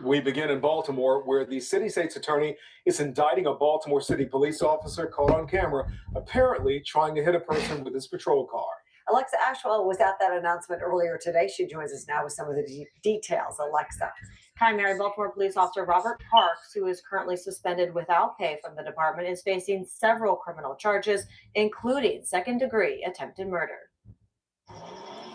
We begin in Baltimore, where the city state's attorney is indicting a Baltimore City police officer caught on camera, apparently trying to hit a person with his patrol car. Alexa Ashwell was at that announcement earlier today. She joins us now with some of the details. Alexa. Hi, Mary. Baltimore police officer Robert Parks, who is currently suspended without pay from the department, is facing several criminal charges, including second-degree attempted murder.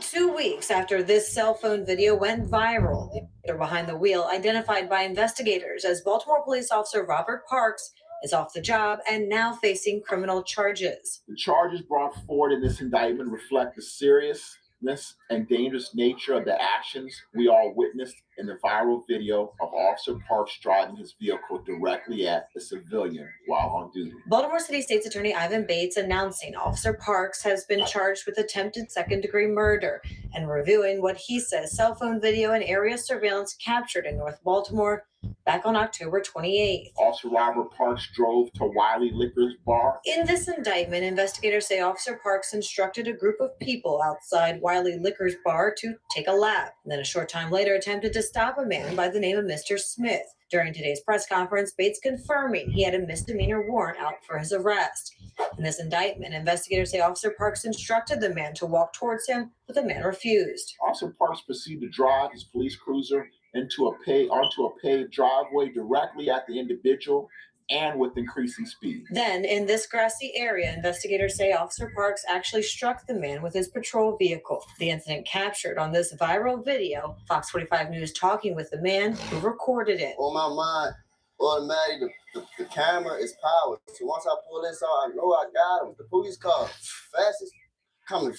2 weeks after this cell phone video went viral, the actor behind the wheel, identified by investigators as Baltimore police officer Robert Parks, is off the job and now facing criminal charges. The charges brought forward in this indictment reflect the seriousness and dangerous nature of the actions we all witnessed in the viral video of Officer Parks driving his vehicle directly at a civilian while on duty. Baltimore City State's Attorney Ivan Bates announcing Officer Parks has been charged with attempted second-degree murder and reviewing what he says cell phone video and area surveillance captured in North Baltimore back on October 28th. Officer Robert Parks drove to Wiley Liquors Bar. In this indictment, investigators say Officer Parks instructed a group of people outside Wiley Liquors Bar to take a lap, and then a short time later attempted to stop a man by the name of Mr. Smith. During today's press conference, Bates confirming he had a misdemeanor warrant out for his arrest. In this indictment, investigators say Officer Parks instructed the man to walk towards him, but the man refused. Officer Parks proceeded to drive his police cruiser onto a paved driveway directly at the individual and with increasing speed. Then, in this grassy area, investigators say Officer Parks actually struck the man with his patrol vehicle. The incident captured on this viral video, Fox 45 News talking with the man who recorded it. On my mind, automatically, the camera is powered. So once I pull this out, I know I got him. The police car, fastest, coming,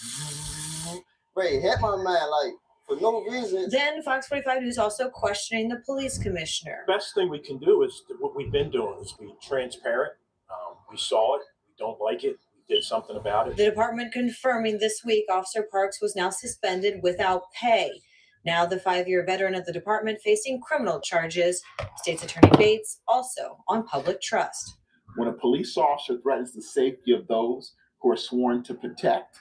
ready to hit my man, like, for no reason. Then Fox 45 News also questioning the police commissioner. Best thing we can do is what we've been doing is be transparent. We saw it. We don't like it. We did something about it. The department confirming this week Officer Parks was now suspended without pay. Now the 5-year veteran of the department facing criminal charges. State's Attorney Bates also on public trust. When a police officer threatens the safety of those who are sworn to protect,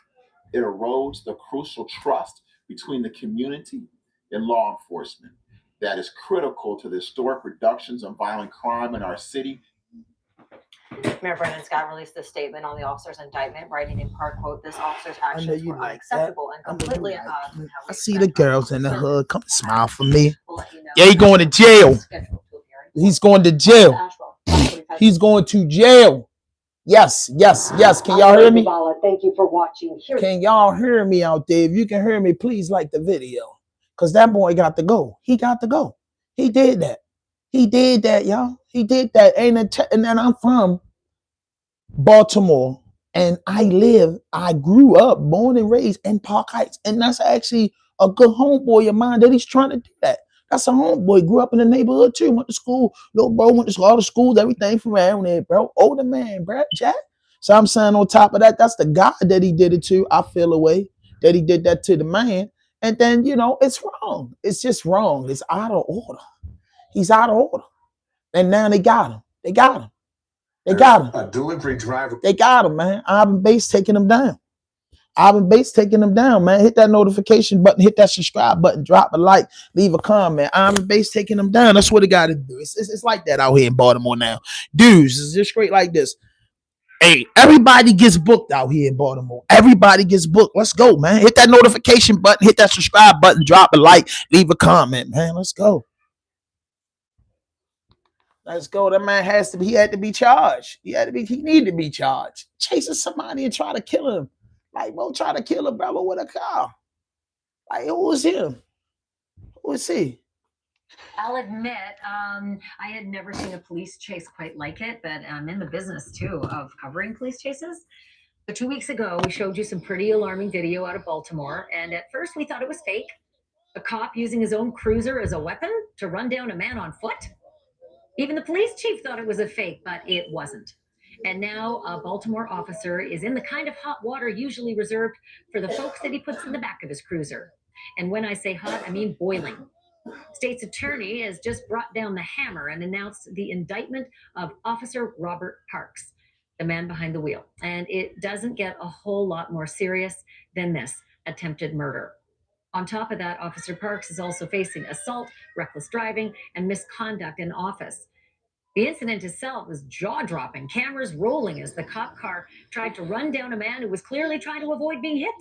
it erodes the crucial trust between the community and law enforcement that is critical to the historic reductions of violent crime in our city. Mayor Brendan Scott released this statement on the officer's indictment, writing in part, quote, "This officer's actions were unacceptable and completely at odds with how we I see the girls in the hood. Come smile for me. We'll let you know. Yeah, he's going to jail. He's going to jail. He's going to jail. Yes, yes, yes. Can y'all hear me? Thank you for watching. Can y'all hear me out there? If you can hear me, please like the video. Because that boy got to go. He got to go. He did that. He did that, y'all. He did that. And then I'm from Baltimore. And I grew up, born and raised in Park Heights. And that's actually a good homeboy of mine that he's trying to do that. That's a homeboy. Grew up in the neighborhood too. Went to school. Little bro went to all the schools, everything from around there, bro. Older man, bro. Jack. So I'm saying on top of that, that's the guy that he did it to. I feel a way that he did that to the man. And then, you know, it's wrong. It's just wrong. It's out of order. He's out of order. And now they got him. They got him. They got him. A delivery driver. They got him, man. Ivan Bates taking him down. Ivan Bates taking them down, man. Hit that notification button, hit that subscribe button, drop a like, leave a comment. Ivan Bates taking them down. That's what it got to do. It's like that out here in Baltimore now. Dudes, it's just straight like this. Hey, everybody gets booked out here in Baltimore. Everybody gets booked. Let's go, man. Hit that notification button, hit that subscribe button, drop a like, leave a comment, man. Let's go. Let's go. That man he had to be charged. He needed to be charged. Chasing somebody and try to kill him. Like, bro, try to kill a brother with a car. Like, who was him? Who was he? I'll admit, I had never seen a police chase quite like it, but I'm in the business, too, of covering police chases. So 2 weeks ago, we showed you some pretty alarming video out of Baltimore, and at first we thought it was fake. A cop using his own cruiser as a weapon to run down a man on foot. Even the police chief thought it was a fake, but it wasn't. And now a Baltimore officer is in the kind of hot water usually reserved for the folks that he puts in the back of his cruiser. And when I say hot, I mean boiling. State's attorney has just brought down the hammer and announced the indictment of Officer Robert Parks, the man behind the wheel. And it doesn't get a whole lot more serious than this: attempted murder. On top of that, Officer Parks is also facing assault, reckless driving, and misconduct in office. The incident itself was jaw-dropping, cameras rolling as the cop car tried to run down a man who was clearly trying to avoid being hit.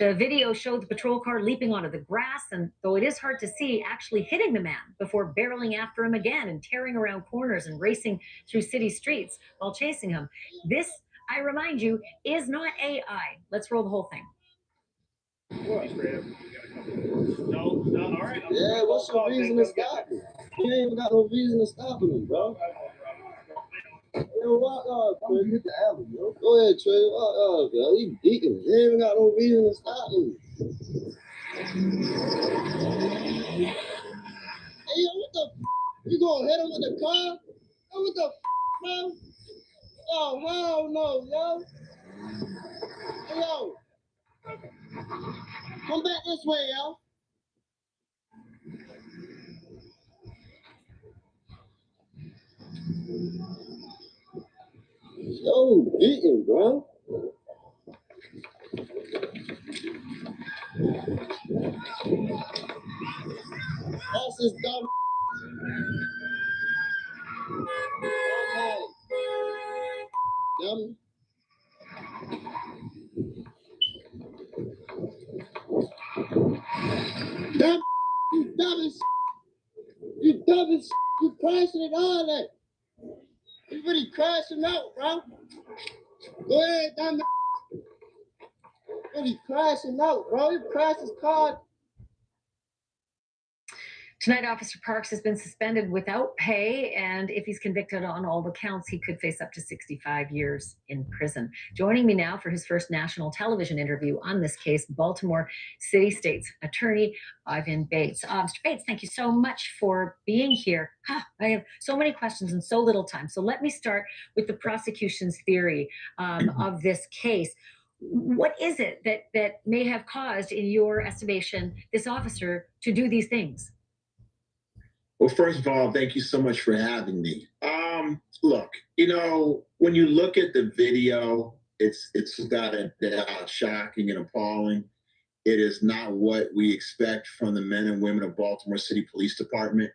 The video showed the patrol car leaping onto the grass, and though it is hard to see, actually hitting the man before barreling after him again and tearing around corners and racing through city streets while chasing him. This, I remind you, is not AI. Let's roll the whole thing. No, all right. Yeah, what's your reason to stop me? You ain't even got no reason to stop me, bro. Yo, walk off, Trey. Hit the alley, yo. Go ahead, Trey. Walk off, yo. He beating me. You ain't even got no reason to stop me. Hey, yo, what the f? You gonna hit him with the car? Yo, what the f, bro? Oh, hell no, yo. Hey, yo. Come back this way, yo. Yo, beating, bro. That's his dumb. Dumb. Dumb. You dumb as. You dumb as. You crashing it all that. You really crashing out, bro. Go ahead, dumb. Really crashing out, bro. You crashed his car. Tonight, Officer Parks has been suspended without pay, and if he's convicted on all the counts, he could face up to 65 years in prison. Joining me now for his first national television interview on this case, Baltimore City State's attorney, Ivan Bates. Mr. Bates, thank you so much for being here. I have so many questions and so little time. So let me start with the prosecution's theory of this case. What is it that may have caused, in your estimation, this officer to do these things? Well, first of all, thank you so much for having me. Look, when you look at the video, it's got a shocking and appalling. It is not what we expect from the men and women of Baltimore City Police Department.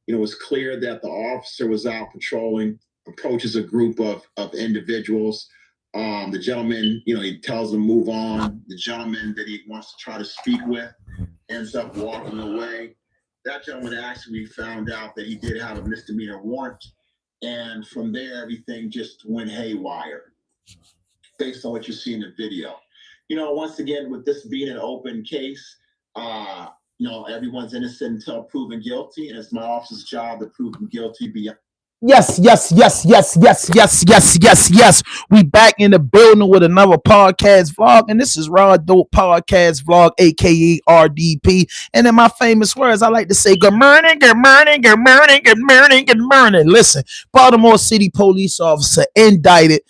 It was clear that the officer was out patrolling, approaches a group of individuals. The gentleman, he tells them move on. The gentleman that he wants to try to speak with ends up walking away. That gentleman actually found out that he did have a misdemeanor warrant. And from there, everything just went haywire based on what you see in the video. Once again, with this being an open case, everyone's innocent until proven guilty. And it's my office's job to prove them guilty beyond. Yes. We back in the building with another podcast vlog, and this is Raw Dope Podcast Vlog, aka RDP. And in my famous words, I like to say good morning. Listen, Baltimore City police officer indicted.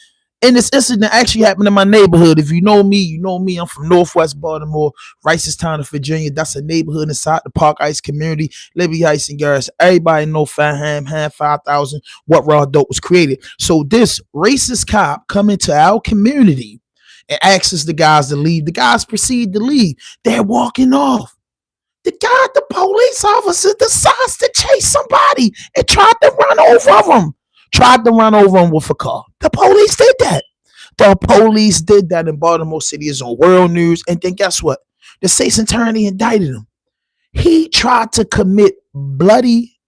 And this incident actually happened in my neighborhood. If you know me, you know me. I'm from Northwest Baltimore, Ricestown, Virginia. That's a neighborhood inside the Park Heights community, Liberty Heights and Garrison. Everybody know Farham, 5,000, what Raw Dope was created. So this racist cop come into our community and asks the guys to leave. The guys proceed to leave. They're walking off. The police officer decides to chase somebody and tried to run over them. With a car. The police did that. In Baltimore City. Is on world news. And then guess what? The state's attorney indicted him. He tried to commit bloody.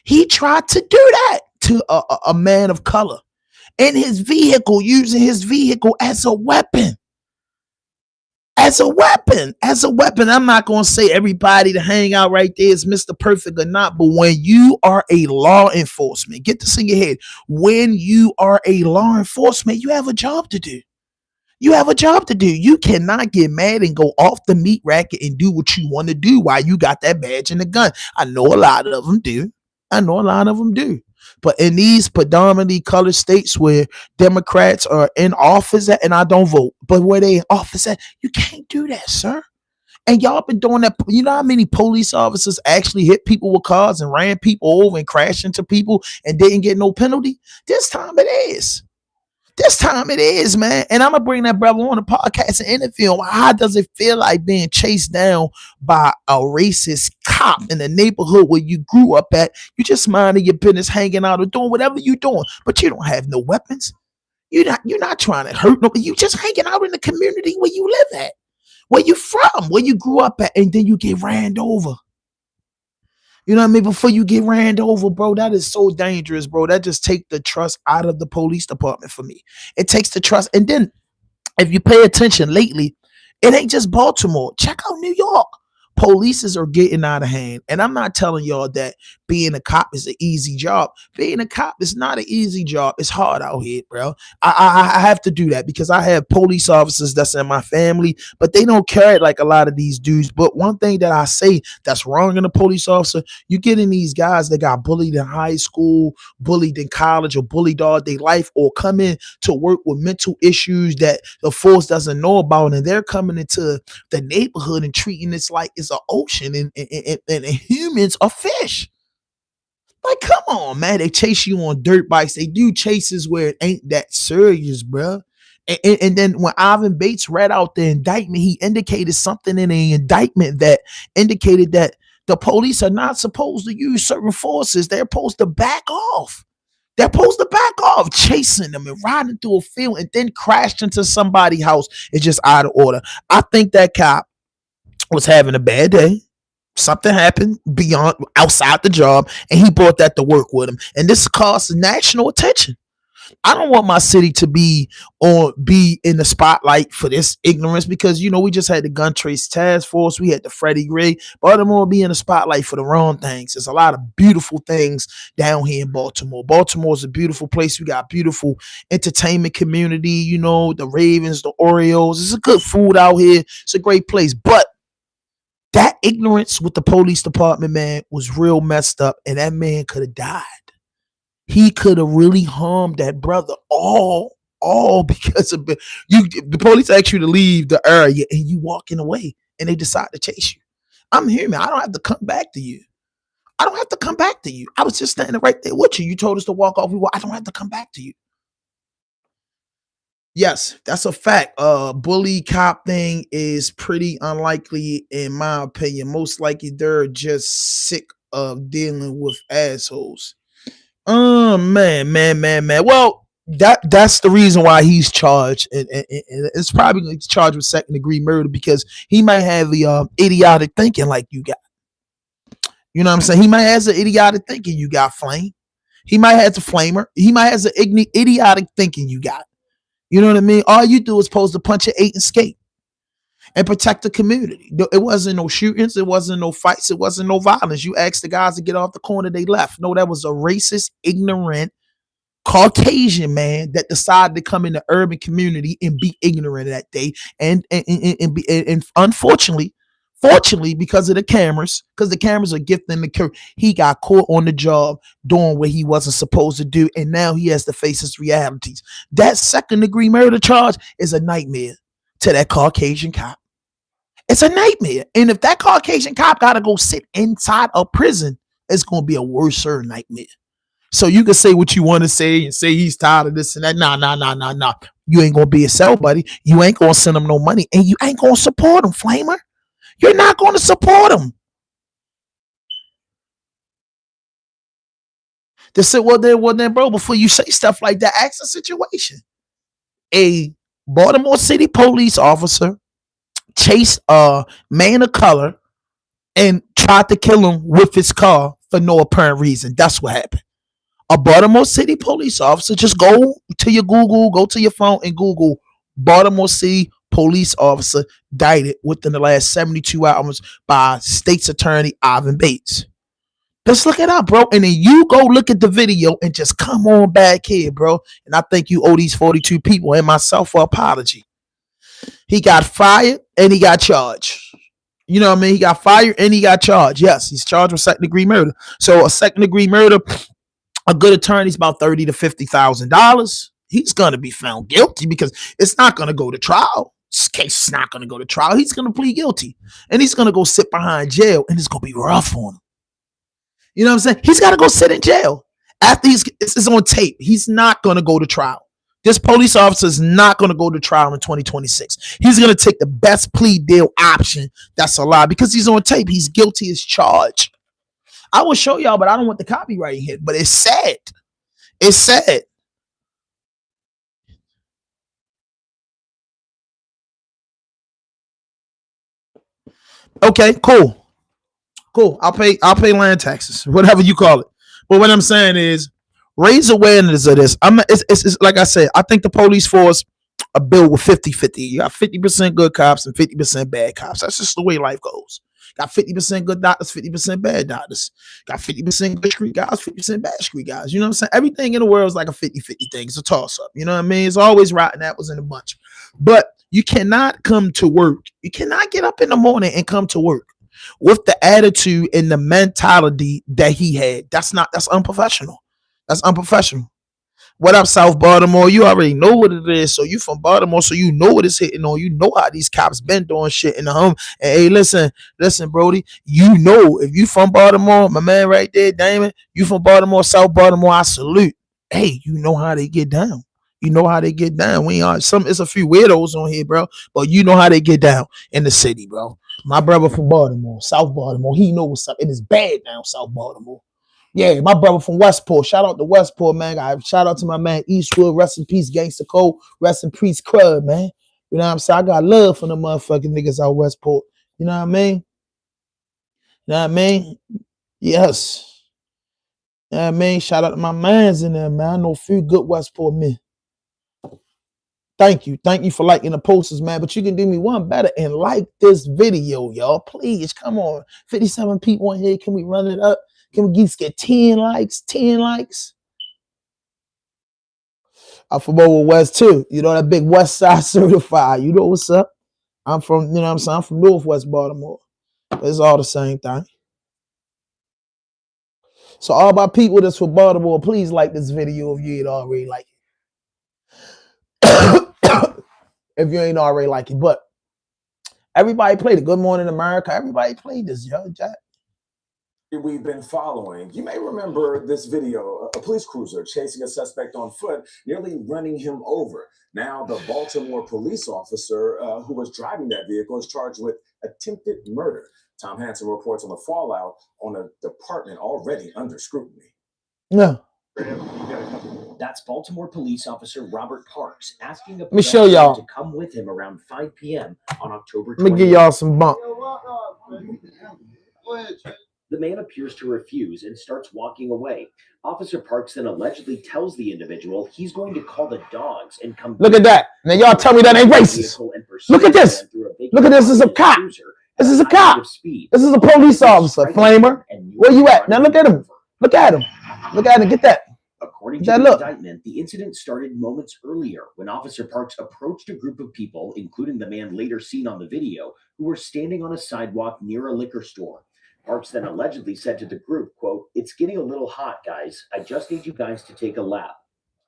He tried to do that to a man of color in his vehicle, using his vehicle as a weapon. I'm not going to say everybody to hang out right there is Mr. Perfect or not, but when you are a law enforcement, get this in your head. When you are a law enforcement, you have a job to do. You cannot get mad and go off the meat racket and do what you want to do while you got that badge and the gun. I know a lot of them do. But in these predominantly colored states where Democrats are in office at, and I don't vote, but where they in office at, you can't do that, sir. And y'all been doing that. You know how many police officers actually hit people with cars and ran people over and crashed into people and didn't get no penalty? This time it is. This time it is, man. And I'm gonna bring that brother on the podcast and interview him. How does it feel like being chased down by a racist cop in the neighborhood where you grew up at? You just minding your business, hanging out or doing whatever you're doing, but you don't have no weapons. You're not trying to hurt nobody. You just hanging out in the community where you live at, where you from, where you grew up at, and then you get ran over. You know what I mean? Before you get ran over, bro, that is so dangerous, bro. That just take the trust out of the police department for me. It takes the trust. And then if you pay attention lately, it ain't just Baltimore. Check out New York. Polices are getting out of hand. And I'm not telling y'all that being a cop is an easy job. Being a cop is not an easy job. It's hard out here, bro. I have to do that because I have police officers that's in my family, but they don't carry it like a lot of these dudes. But one thing that I say that's wrong in a police officer, you getting these guys that got bullied in high school, bullied in college, or bullied all their life, or come in to work with mental issues that the force doesn't know about, and they're coming into the neighborhood and treating this like it's an ocean and humans are fish. Like, come on, man. They chase you on dirt bikes. They do chases where it ain't that serious, bro. And then when Ivan Bates read out the indictment, he indicated something in the indictment that indicated that the police are not supposed to use certain forces. They're supposed to back off. They're supposed to back off. Chasing them and riding through a field and then crashed into somebody's house is just out of order. I think that cop was having a bad day. Something happened beyond outside the job, and he brought that to work with him. And this caused national attention. I don't want my city to be in the spotlight for this ignorance because we just had the gun trace task force, we had the Freddie Gray. Baltimore be in the spotlight for the wrong things. There's a lot of beautiful things down here in Baltimore. Baltimore is a beautiful place. We got beautiful entertainment community. The Ravens, the Orioles. It's a good food out here. It's a great place, but that ignorance with the police department, man, was real messed up, and that man could have died. He could have really harmed that brother all because of the police ask you to leave the area and you walking away and they decide to chase you. I'm here, man. I don't have to come back to you. I don't have to come back to you. I was just standing right there with you. You told us to walk off. I don't have to come back to you. Yes, that's a fact. Bully cop thing is pretty unlikely in my opinion. Most likely they're just sick of dealing with assholes. Oh man. Well, that's the reason why he's charged, and it's probably charged with second degree murder because he might have the idiotic thinking like you got. You know what I'm saying? He might have the idiotic thinking you got, Flame. He might have the flamer. He might have the idiotic thinking you got. You know what I mean? All you do is supposed to punch an 8 and skate and protect the community. It wasn't no shootings. It wasn't no fights. It wasn't no violence. You asked the guys to get off the corner. They left. No, that was a racist, ignorant Caucasian man that decided to come in the urban community and be ignorant that day. And unfortunately, fortunately, because of the cameras, because the cameras are gifting the curve, he got caught on the job doing what he wasn't supposed to do. And now he has to face his realities. That second degree murder charge is a nightmare to that Caucasian cop. It's a nightmare. And if that Caucasian cop got to go sit inside a prison, it's going to be a worse nightmare. So you can say what you want to say and say he's tired of this and that. Nah. You ain't going to be a cell buddy. You ain't going to send him no money. And you ain't going to support him, Flamer. You're not going to support him. They said, well then, bro, before you say stuff like that, ask the situation. A Baltimore City police officer chased a man of color and tried to kill him with his car for no apparent reason. That's what happened. A Baltimore City police officer, just go to your Google, go to your phone and Google Baltimore City police officer indicted within the last 72 hours by State's Attorney Ivan Bates. Just look it up, bro. And then you go look at the video and just come on back here, bro. And I think you owe these 42 people and myself an apology. He got fired and he got charged. You know what I mean? He got fired and he got charged. Yes, he's charged with second degree murder. So a second degree murder, a good attorney's about $30,000 to $50,000. He's gonna be found guilty because it's not gonna go to trial. This case is not gonna go to trial. He's gonna plead guilty, and he's gonna go sit behind jail, and it's gonna be rough on him. You know what I'm saying? He's got to go sit in jail after it's on tape. He's not gonna go to trial. This police officer is not going to go to trial in 2026. He's going to take the best plea deal option that's allowed because he's on tape. He's guilty as charged. I will show y'all, but I don't want the copyright hit. But it's sad. It's sad. Okay, cool. I'll pay land taxes, whatever you call it. But what I'm saying is, raise awareness of this. It's like I said, I think the police force are built with 50-50. You got 50% good cops and 50% bad cops. That's just the way life goes. Got 50% good doctors, 50% bad doctors. Got 50% good street guys, 50% bad street guys. You know what I'm saying? Everything in the world is like a 50-50 thing. It's a toss-up. You know what I mean? It's always rotten apples in a bunch. But you cannot come to work. You cannot get up in the morning and come to work with the attitude and the mentality that he had. That's unprofessional. That's unprofessional. What up, South Baltimore? You already know what it is. So you from Baltimore, so you know what it's hitting on. You know how these cops been doing shit in the home. And hey, listen, Brody. You know if you from Baltimore, my man right there, Damon. You from Baltimore, South Baltimore. I salute. Hey, you know how they get down. You know how they get down. It's a few weirdos on here, bro. But you know how they get down in the city, bro. My brother from Baltimore, South Baltimore. He know what's up. It is bad down South Baltimore. Yeah, my brother from Westport. Shout out to Westport, man. Shout out to my man Eastwood. Rest in peace, Gangsta Cole. Rest in peace, Crud, man. You know what I'm saying? I got love for the motherfucking niggas out Westport. You know what I mean? You know what I mean? Yes. You know what I mean? Shout out to my mans in there, man. I know a few good Westport men. Thank you. Thank you for liking the posters, man. But you can do me one better and like this video, y'all. Please, come on. 57 people in here. Can we run it up? Can we get 10 likes? 10 likes? I'm from over West too. You know, that big West Side certified. You know what's up? I'm from, you know what I'm saying? I'm from Northwest Baltimore. It's all the same thing. So all my people that's from Baltimore, please like this video if you ain't already like it. If you ain't already like it. But everybody played it. Good Morning America. Everybody played this, yo, Jack. We've been following. You may remember this video, a police cruiser chasing a suspect on foot, nearly running him over. Now, the Baltimore police officer who was driving that vehicle is charged with attempted murder. Tom Hansen reports on the fallout on a department already under scrutiny. Yeah. That's Baltimore police officer Robert Parks asking a Let me show y'all to come with him around 5 p.m. on October 20th. Let me give y'all some bump. The man appears to refuse and starts walking away. Officer Parks then allegedly tells the individual he's going to call the dogs and come. Look at that. Now y'all tell me that ain't racist. Look at this. Look at this. This is a cop. This is a cop. This is a police officer. Flamer. Where you at? Now look at him. Look at him. Look at him. Get that. According to the indictment, the incident started moments earlier when Officer Parks approached a group of people, including the man later seen on the video, who were standing on a sidewalk near a liquor store. Parks then allegedly said to the group, quote, "It's getting a little hot, guys. I just need you guys to take a lap."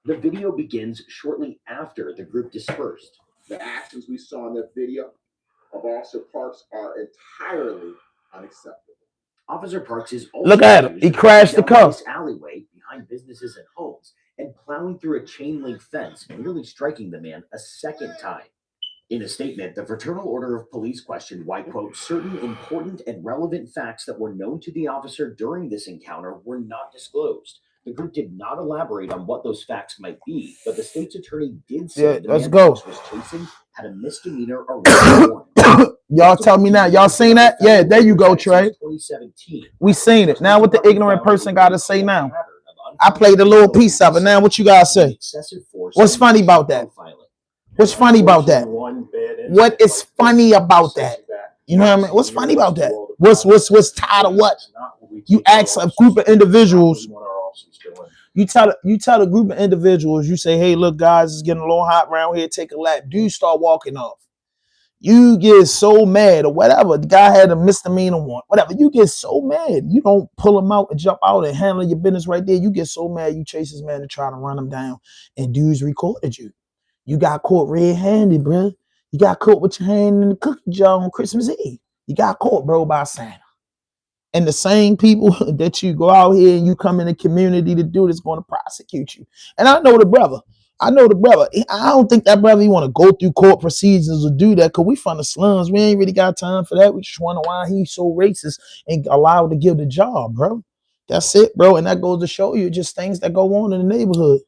The video begins shortly after the group dispersed. The actions we saw in that video of Officer Parks are entirely unacceptable. Officer Parks is also look at him. He crashed the car. This alleyway behind businesses and homes and plowing through a chain link fence, nearly striking the man a second time. In a statement, the Fraternal Order of Police questioned why, quote, certain important and relevant facts that were known to the officer during this encounter were not disclosed. The group did not elaborate on what those facts might be, but the state's attorney did say the man Parks was chasing had a misdemeanor arrest warrant. Y'all tell me now. Y'all seen that? Yeah, there you go, Trey. 2017. We seen it. Now what the ignorant person got to say now? I played a little piece of it. Now what you guys say? What's funny about that? What's funny about that? What is funny about that? You know what I mean? What's funny about that? What's tired of what? You ask a group of individuals. You tell a group of individuals. You say, "Hey, look, guys, it's getting a little hot around here. Take a lap." Dudes start walking off. You get so mad or whatever. The guy had a misdemeanor warrant. Whatever. You get so mad. You don't pull him out and jump out and handle your business right there. You get so mad. You chase this man and try to run him down. And dudes recorded you. You got caught red-handed, bro. You got caught with your hand in the cookie jar on Christmas Eve. You got caught, bro, by Santa. And the same people that you go out here and you come in the community to do this going to prosecute you. And I know the brother. I know the brother. I don't think that brother, he want to go through court procedures or do that because we from the slums. We ain't really got time for that. We just wonder why he's so racist and allowed to give the job, bro. That's it, bro. And that goes to show you just things that go on in the neighborhood.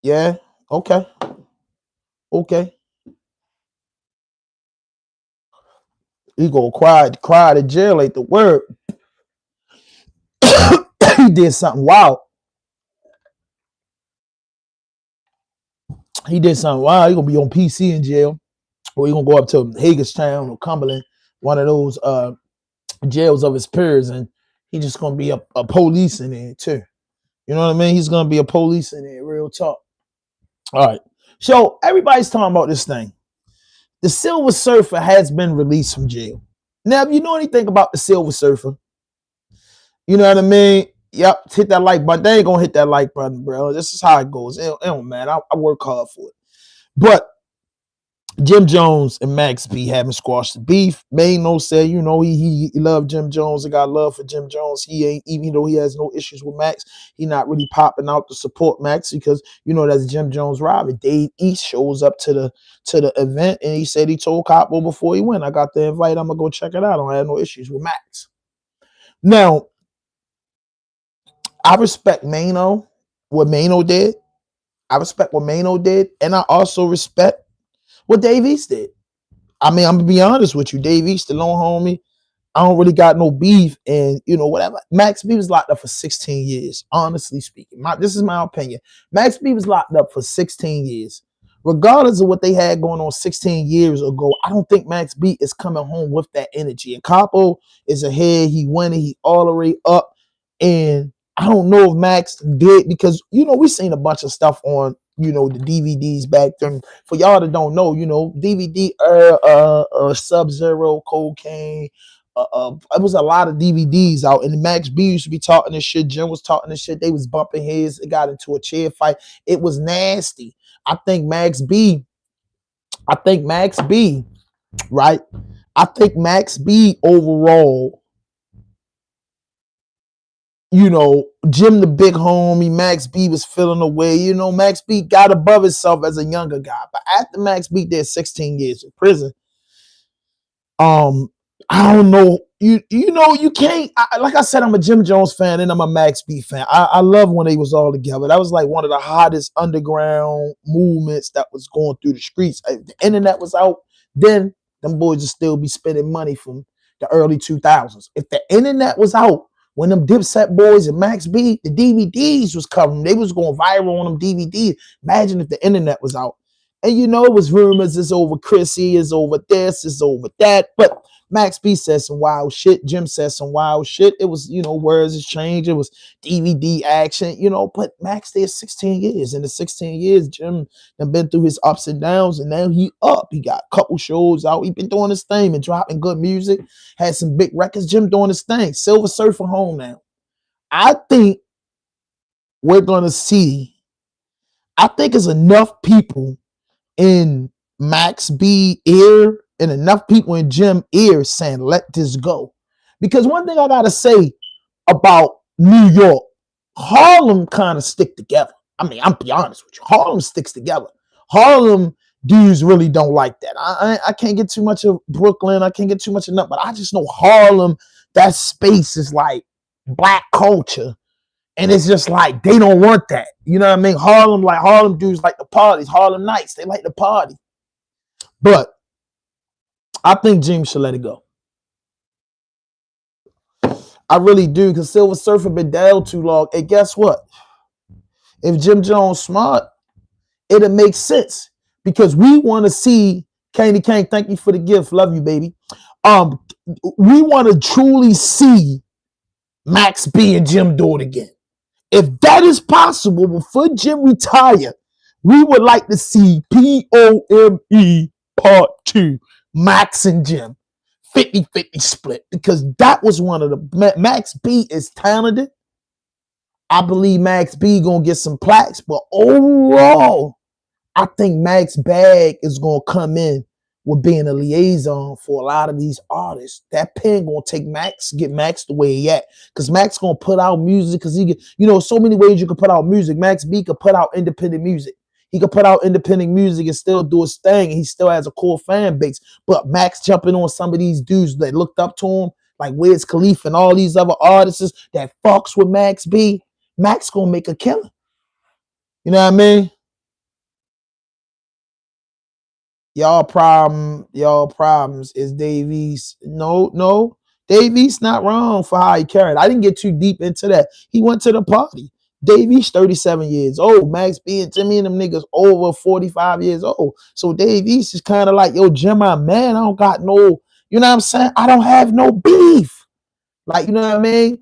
Yeah. Okay. Okay. He go cry to jail ain't the word. He did something wild. He did something wild. He gonna be on PC in jail, or he gonna go up to Hagerstown or Cumberland, one of those jails of his peers, and he just gonna be a police in there too. You know what I mean? He's gonna be a police in there. Real talk. All right. So everybody's talking about this thing. The Silver Surfer has been released from jail. Now, if you know anything about the Silver Surfer, you know what I mean? Yep, hit that like button. They ain't gonna hit that like button, bro. This is how it goes. It don't matter. I work hard for it. But Jim Jones and Max B haven't squashed the beef. Mano said, you know, he loved Jim Jones and got love for Jim Jones. He ain't, even though he has no issues with Max, he not really popping out to support Max because, you know, that's Jim Jones rival. Dave East shows up to the event and he said he told Capo before he went, I got the invite. I'm gonna go check it out. I don't have no issues with Max. Now, I respect Mano, what Mano did. I respect what Mano did, and I also respect what Dave East did. I mean, I'm gonna be honest with you, Dave East, the lone homie. I don't really got no beef, and you know whatever. Max B was locked up for 16 years. Honestly speaking, this is my opinion. Max B was locked up for 16 years. Regardless of what they had going on 16 years ago, I don't think Max B is coming home with that energy. And Capo is ahead. He winning. He all the way up, and I don't know if Max did because you know we seen a bunch of stuff on the DVDs back then. For y'all that don't know, DVD Sub-Zero, Cocaine. It was a lot of DVDs out, and Max B used to be talking this shit. Jim was talking this shit. They was bumping heads. It got into a chair fight. It was nasty. I think Max B, right? I think Max B overall, Jim the big homie, Max B was feeling away. Max B got above himself as a younger guy. But after Max B did 16 years in prison, I don't know. You can't. Like I said, I'm a Jim Jones fan and I'm a Max B fan. I love when they was all together. That was like one of the hottest underground movements that was going through the streets. If the internet was out, then them boys would still be spending money from the early 2000s. If the internet was out, when them Dipset boys and Max B, the DVDs was covering, they was going viral on them DVDs. Imagine if the internet was out. And it was rumors, it's over Chrissy, it's over this, it's over that. But Max B said some wild shit. Jim said some wild shit. It was, words exchanged. It was DVD action, but Max did 16 years. In the 16 years, Jim had been through his ups and downs, and now he up. He got a couple shows out. He been doing his thing and dropping good music. Had some big records. Jim doing his thing. Silver Surfer home now. I think we're going to see, I think there's enough people in Max B ear and enough people in Jim ear saying, let this go. Because one thing I got to say about New York, Harlem kind of stick together. I mean, I'm be honest with you. Harlem sticks together. Harlem dudes really don't like that. I can't get too much of Brooklyn. I can't get too much of nothing. But I just know Harlem, that space is like black culture. And it's just like, they don't want that. You know what I mean? Harlem dudes like the parties. Harlem Nights, they like the party. But I think Jim should let it go. I really do, because Silver Surfer been down too long. And guess what? If Jim Jones smart, it'll make sense. Because we want to see, Candy Kane, thank you for the gift. Love you, baby. We want to truly see Max B and Jim do it again. If that is possible, before Jim retire, we would like to see POME Part 2, Max and Jim, 50-50 split, because that was one of the, Max B is talented. I believe Max B going to get some plaques, but overall, I think Max Bag is going to come in with being a liaison for a lot of these artists. That pen gonna take Max, get Max the way he at. Cause Max gonna put out music, cause he get, so many ways you can put out music. Max B could put out independent music. He could put out independent music and still do his thing. And he still has a core fan base. But Max jumping on some of these dudes that looked up to him, like Wiz Khalifa and all these other artists that fucks with Max B, Max gonna make a killing. You know what I mean? Y'all problems is Dave East. No. Dave East not wrong for how he carried. I didn't get too deep into that. He went to the party. Dave East 37 years old. Max B and Jimmy and them niggas over 45 years old. So Dave East is kind of like, yo, Jim, my man, I don't got no, you know what I'm saying? I don't have no beef. Like, you know what I mean?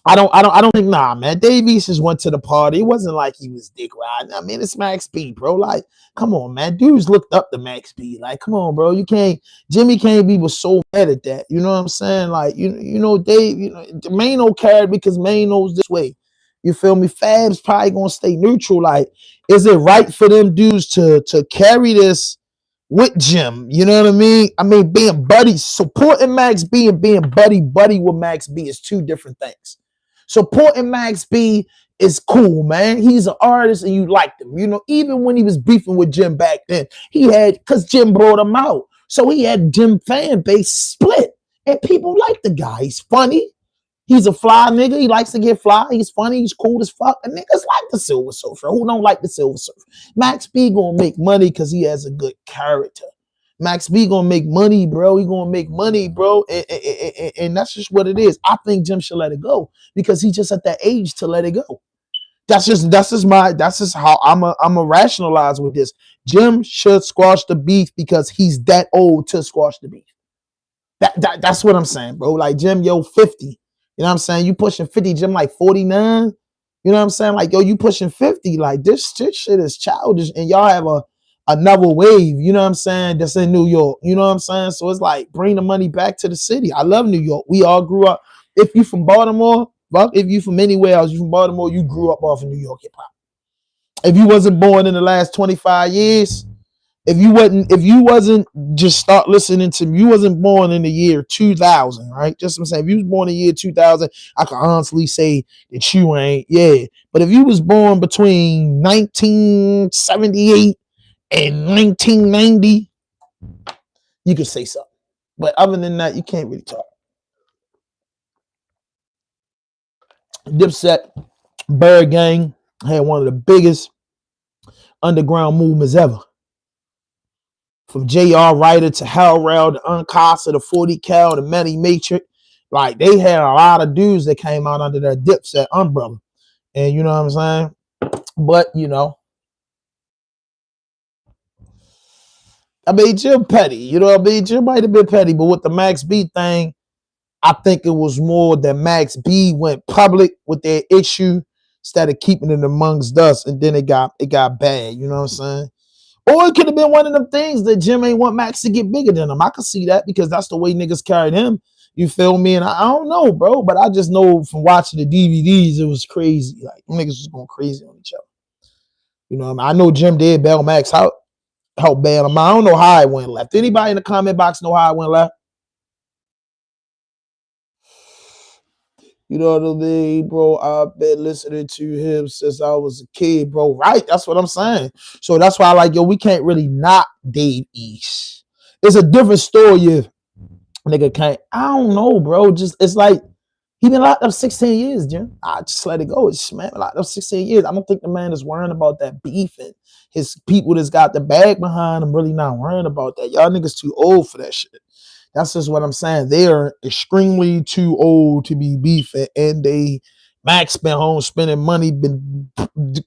I don't think, nah, man. Dave East just went to the party. It wasn't like he was dick riding. I mean, it's Max B, bro. Like, come on, man. Dudes looked up to Max B. Like, come on, bro. Jimmy K.B. was so mad at that. You know what I'm saying? Like, Dave, Mano carried because Mano's this way. You feel me? Fab's probably gonna stay neutral. Like, is it right for them dudes to carry this with Jim? You know what I mean? I mean, being buddies, supporting Max B and being buddy with Max B is two different things. Supporting Max B is cool, man. He's an artist and you liked him. Even when he was beefing with Jim back then, because Jim brought him out. So he had Jim fan base split. And people like the guy. He's funny. He's a fly nigga. He likes to get fly. He's funny. He's cool as fuck. And niggas like the Silver Surfer. Who don't like the Silver Surfer? Max B gonna make money because he has a good character. Max B gonna make money, bro. He gonna make money, bro. And that's just what it is. I think Jim should let it go because he's just at that age to let it go. That's just how I'm a rationalize with this. Jim should squash the beef because he's that old to squash the beef. That's what I'm saying, bro. Like Jim, 50. You know what I'm saying? You pushing 50, Jim like 49. You know what I'm saying? Like, you pushing 50. Like this shit is childish, and y'all have another wave, you know what I'm saying, that's in New York. You know what I'm saying? So it's like, bring the money back to the city. I love New York. We all grew up. If you from Baltimore, if you from anywhere else, you from Baltimore, you grew up off of New York hip hop. If you wasn't born in the last 25 years, if you wasn't just start listening to me, you wasn't born in the year 2000, right? Just I'm saying, if you was born in the year 2000, I can honestly say that you ain't, yeah. But if you was born between 1978 and 1990, you can say something. But other than that, you can't really talk. Dipset, Bird Gang had one of the biggest underground movements ever. From J.R. Ryder to Hell Rail to Uncasa to 40 Cal to Many Matrix. Like, they had a lot of dudes that came out under that Dipset umbrella. And you know what I'm saying? But, I mean, Jim petty. You know what I mean? Jim might have been petty, but with the Max B thing, I think it was more that Max B went public with their issue instead of keeping it amongst us, and then it got bad. You know what I'm saying? Or it could have been one of them things that Jim ain't want Max to get bigger than him. I could see that because that's the way niggas carried him. You feel me? And I don't know, bro, but I just know from watching the DVDs, it was crazy. Like, niggas was going crazy on each other. You know what I mean? I know Jim did bail Max out, help bail him. I don't know how it went left. Anybody in the comment box know how it went left? You know what I mean, bro? I've been listening to him since I was a kid, bro. Right? That's what I'm saying. So that's why, like, we can't really knock Dave East. It's a different story if nigga can't. I don't know, bro. Just, it's like, he been locked up 16 years, Jim. I just let it go. It's, man, locked up 16 years. I don't think the man is worrying about that beef, and his people that's got the bag behind him really not worrying about that. Y'all niggas too old for that shit. That's just what I'm saying. They are extremely too old to be beefing, and Max been home spending money, been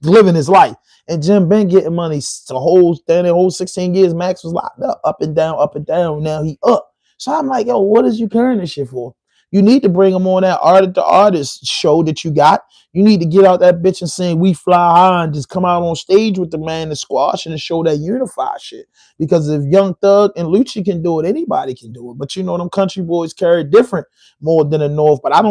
living his life, and Jim been getting money the whole 16 years. Max was locked up and down, up and down. Now he up. So I'm like, yo, what is you carrying this shit for? You need to bring him on that Art to Artist show that you got. You need to get out that bitch and saying we fly high and just come out on stage with the man and squash and show that unified shit. Because if Young Thug and Lucci can do it, anybody can do it. But them country boys carry different more than the North. But I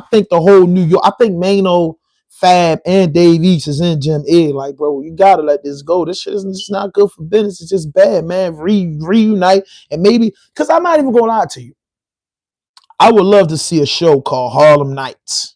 think the whole New York, I think Mano Fab and Dave East is in Jim Ed. Like, bro, you gotta let this go. This shit is just not good for business. It's just bad, man. Reunite and maybe, because I'm not even gonna lie to you. I would love to see a show called Harlem Nights.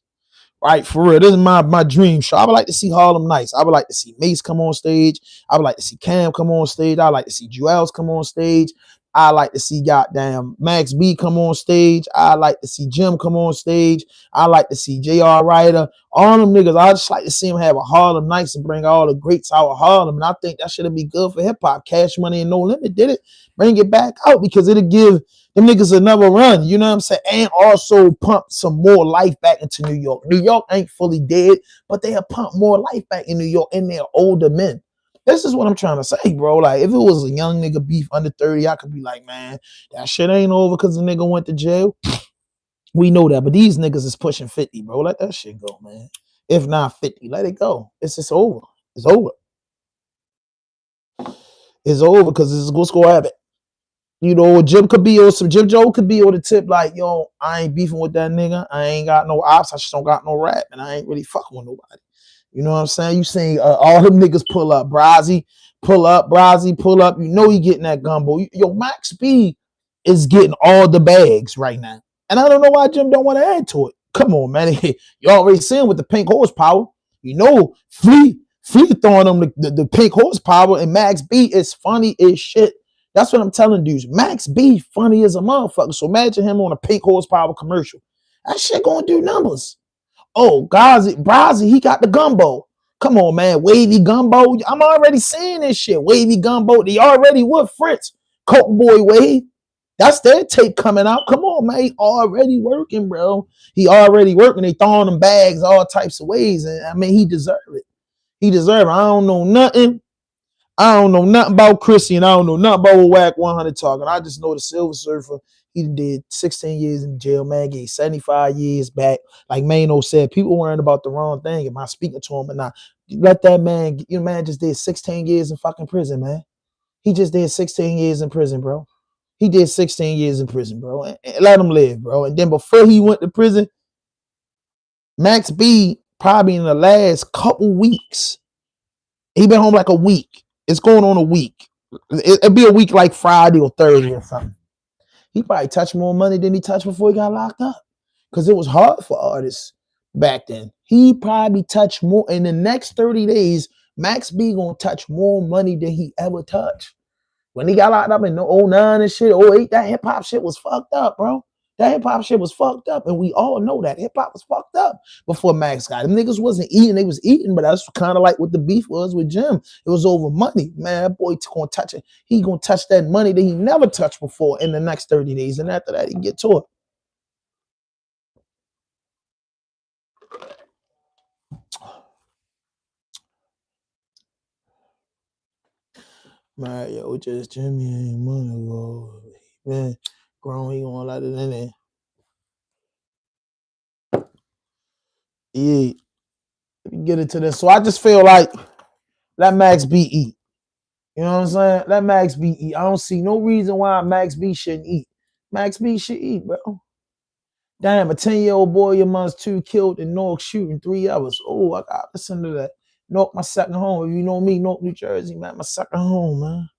Right, for real. This is my dream show. I would like to see Harlem Nights. I would like to see Mace come on stage. I would like to see Cam come on stage. I would like to see Jewels come on stage. I like to see goddamn Max B come on stage. I like to see Jim come on stage. I like to see J.R. Ryder. All them niggas. I just like to see them have a Harlem Nights and bring all the greats out of Harlem. And I think that should be good for hip hop. Cash Money and No Limit did it. Bring it back out because it'll give them niggas another run. You know what I'm saying? And also pump some more life back into New York. New York ain't fully dead, but they have pumped more life back in New York, and they're older men. This is what I'm trying to say, bro. Like, if it was a young nigga beef under 30, I could be like, man, that shit ain't over because the nigga went to jail. We know that, but these niggas is pushing 50, bro. Let that shit go, man. If not 50, let it go. It's just over. It's over. It's over because this is what's going to happen. You know, Jim Joe could be on the tip like, yo, I ain't beefing with that nigga. I ain't got no ops. I just don't got no rap, and I ain't really fucking with nobody. You know what I'm saying? You saying all them niggas pull up. Brazzy, pull up. You know he getting that gumbo. Yo, Max B is getting all the bags right now. And I don't know why Jim don't want to add to it. Come on, man. You already seen with the pink horsepower. You know, Free throwing them the pink horsepower, and Max B is funny as shit. That's what I'm telling dudes. Max B funny as a motherfucker. So imagine him on a pink horsepower commercial. That shit gonna do numbers. Oh, Brazzy, he got the gumbo. Come on, man. Wavy gumbo. I'm already seeing this shit. Wavy gumbo. They already with Fritz. Coke Boy Wave. That's their tape coming out. Come on, man. He already working, bro. He already working. They throwing them bags all types of ways. And I mean, he deserve it. He deserve it. I don't know nothing about Chrissy, and I don't know nothing about what Whack 100 talking. I just know the Silver Surfer, he did 16 years in jail, man, gave 75 years back. Like Mano said, people worrying about the wrong thing. Am I speaking to him or not? Let that man, man just did 16 years in fucking prison, man. He just did 16 years in prison, bro. He did 16 years in prison, bro. And let him live, bro. And then before he went to prison, Max B, probably in the last couple weeks, he been home like a week. It's going on a week. It'll be a week like Friday or Thursday or something. He probably touched more money than he touched before he got locked up. Because it was hard for artists back then. He probably touched more. In the next 30 days, Max B gonna touch more money than he ever touched. When he got locked up in 09 and shit, 08, that hip-hop shit was fucked up, bro. That hip-hop shit was fucked up. And we all know that. Hip-hop was fucked up before Max got it. Them niggas wasn't eating. They was eating, but that's kind of like what the beef was with Jim. It was over money. Man, that boy gonna touch it. He gonna touch that money that he never touched before in the next 30 days. And after that, he can get to it. Man, yo, just Jimmy ain't money, bro. Man, grown, he gonna let it in there. Yeah, get into this. So I just feel like let Max B eat. You know what I'm saying? Let Max B eat. I don't see no reason why Max B shouldn't eat. Max B should eat, bro. Damn, a 10-year-old boy your month's 2 killed in Newark shooting 3 hours. Oh, I got to listen to that. Newark, my second home. If you know me, Newark, New Jersey, man, my second home, man.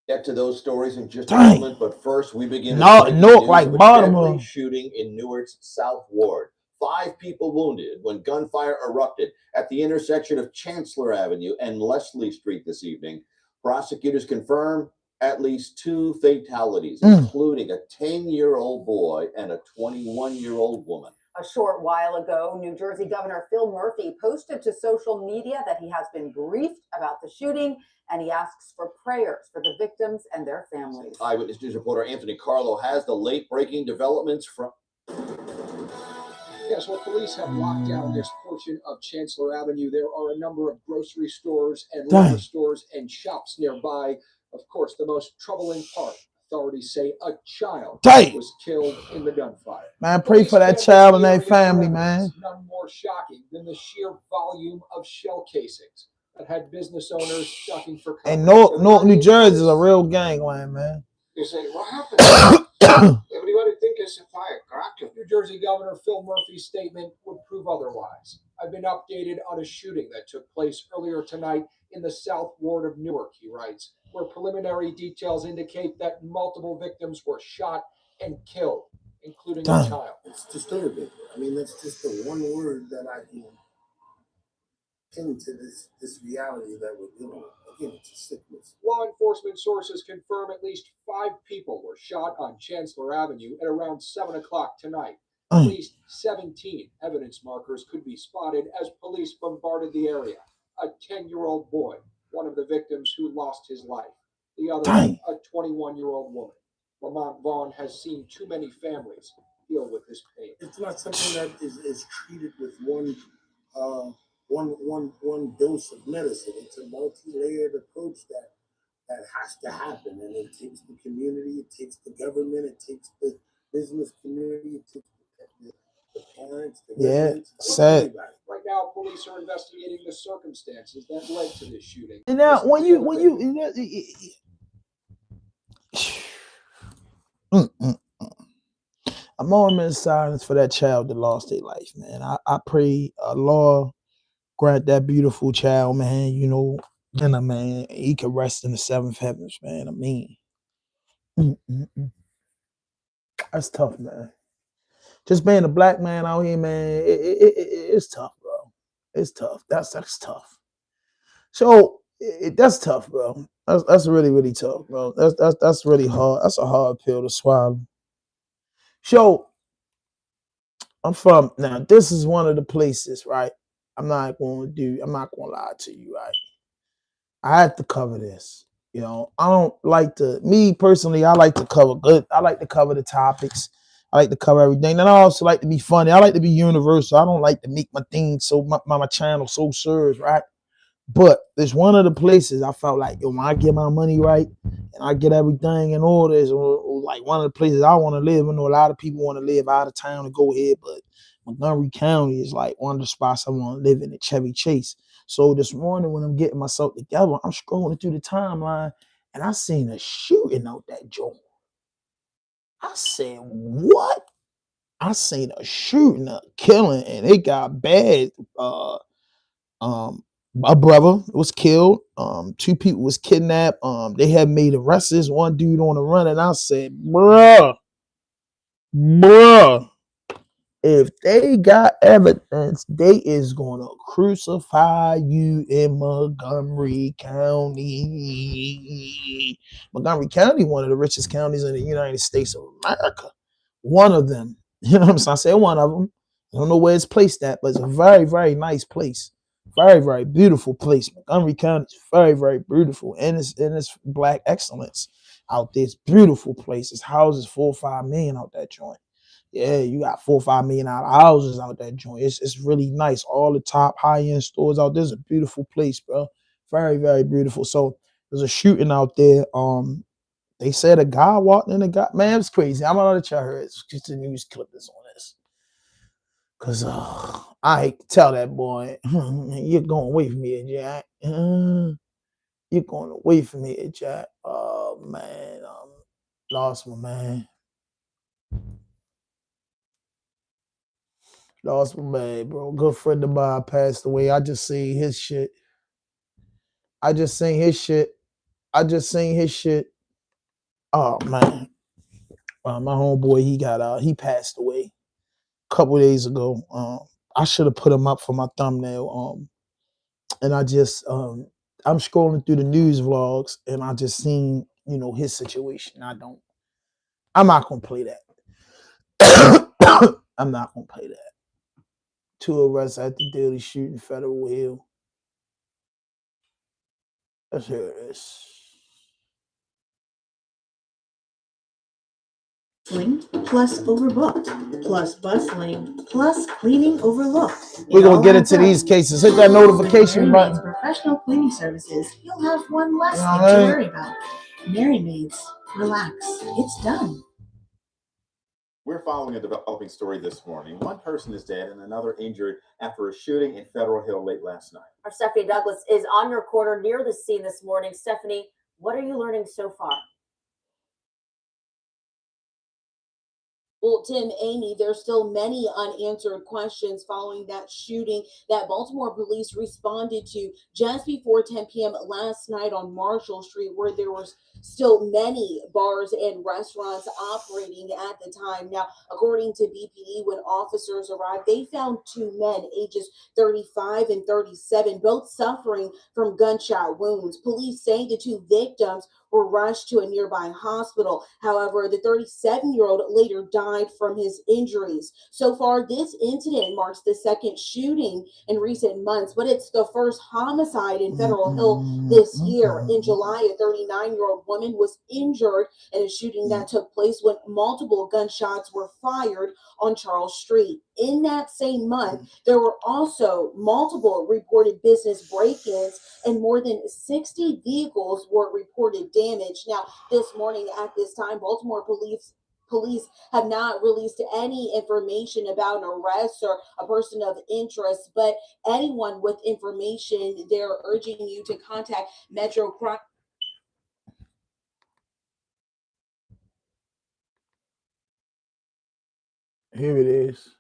Get to those stories in just a moment, but first we begin with Newark, like Baltimore. deadly shooting in Newark's South Ward. 5 people wounded when gunfire erupted at the intersection of Chancellor Avenue and Leslie Street this evening. Prosecutors confirm at least 2 fatalities, including a 10-year-old boy and a 21-year-old woman. A short while ago, New Jersey Governor Phil Murphy posted to social media that he has been briefed about the shooting, and he asks for prayers for the victims and their families. Eyewitness News reporter Anthony Carlo has the late-breaking developments from... Yes, well, police have locked down this portion of Chancellor Avenue. There are a number of grocery stores and liquor stores and shops nearby. Of course, the most troubling part, authorities say a child was killed in the gunfire. Man, pray for that child and their family, man. None more shocking than the sheer volume of shell casings that had business owners ducking for cover. And Newark, New Jersey is a real gangland, man. You say, what happened? Everybody think it's a firecracker. New Jersey Governor Phil Murphy's statement would prove otherwise. I've been updated on a shooting that took place earlier tonight in the South Ward of Newark, he writes, where preliminary details indicate that multiple victims were shot and killed, including a child. It's disturbing. I mean, that's just the one word that I can pin to this reality that we're dealing with. Again, it's a sickness. Law enforcement sources confirm at least 5 people were shot on Chancellor Avenue at around 7 o'clock tonight. At least 17 evidence markers could be spotted as police bombarded the area. A 10-year-old boy, one of the victims who lost his life. The other, a 21-year-old woman. Lamont Vaughn has seen too many families deal with this pain. It's not something that is treated with one dose of medicine. It's a multi-layered approach that has to happen, and it takes the community, it takes the government, it takes the business community, it takes the parents, the residents, sad. Right now, police are investigating the circumstances that led to this shooting. And now, when you a moment of silence for that child that lost their life, man. I pray Allah grant that beautiful child, man, you know, dinner, man. He could rest in the seventh heavens, man. I mean, that's tough, man. Just being a black man out here, man, it's tough, bro. It's tough. That's tough. So that's tough, bro. That's really, really tough, bro. That's really hard. That's a hard pill to swallow. So I'm from now. This is one of the places, right? I'm not gonna lie to you, right? I have to cover this. You know, I don't like to. Me personally, I like to cover good. I like to cover the topics. I like to cover everything. And I also like to be funny. I like to be universal. I don't like to make my thing so my channel so serious, right? But it's one of the places I felt like, yo, when I get my money right and I get everything in order, is like one of the places I want to live. I know a lot of people want to live out of town and go ahead, but Montgomery County is like one of the spots I want to live in at Chevy Chase. So this morning when I'm getting myself together, I'm scrolling through the timeline and I seen a shooting out that joint. I said, what? I seen a shooting, a killing, and it got bad. My brother was killed. 2 people was kidnapped. They had made arrests. One dude on the run, and I said, bruh, if they got evidence, they is gonna crucify you in Montgomery County. Montgomery County, one of the richest counties in the United States of America. One of them. You know what I'm saying? I said one of them. I don't know where it's placed at, but it's a very, very nice place. Very, very beautiful place. Montgomery County is very, very beautiful. And it's black excellence out there. It's beautiful place. It's houses 4 or 5 million out that joint. Yeah, you got 4 or 5 million out of houses out that joint. It's really nice. All the top high-end stores out there. It's a beautiful place, bro. Very, very beautiful. So there's a shooting out there. They said a guy walked in, man, it's crazy. I'm gonna let y'all hear it. It's just a news clip that's on this. Cause I hate to tell that boy, you're going away from here, Jack. You're going away from here, Jack. Oh man, lost my man. Lost my man, bro. Good friend of mine passed away. I just seen his shit. Oh man. My homeboy, he passed away a couple days ago. I should have put him up for my thumbnail. And I just I'm scrolling through the news vlogs and I just seen, you know, his situation. I'm not gonna play that. I'm not gonna play that. 2 arrests at the daily shooting, Federal Hill. Let's hear this. Plus overbooked, plus bustling, plus cleaning overlooked. We're gonna get into these cases. Hit that notification button. Professional cleaning services, you'll have one less thing to worry about. Mary Maids, relax, it's done. We're following a developing story this morning. One person is dead and another injured after a shooting in Federal Hill late last night. Our Stephanie Douglas is on recorder near the scene this morning. Stephanie, what are you learning so far? Well, Tim, Amy, there's still many unanswered questions following that shooting that Baltimore police responded to just before 10 p.m. last night on Marshall Street, where there was still many bars and restaurants operating at the time. Now, according to BPD, when officers arrived, they found two men, ages 35 and 37, both suffering from gunshot wounds. Police say the two victims were rushed to a nearby hospital. However, the 37-year-old later died from his injuries. So far, this incident marks the second shooting in recent months, but it's the first homicide in Federal Hill this year. In July, a 39-year-old woman was injured in a shooting that took place when multiple gunshots were fired on Charles Street. In that same month, there were also multiple reported business break-ins and more than 60 vehicles were reported damaged. Now, this morning at this time, Baltimore police have not released any information about an arrest or a person of interest, but anyone with information, they're urging you to contact Metro Crime. Here it is.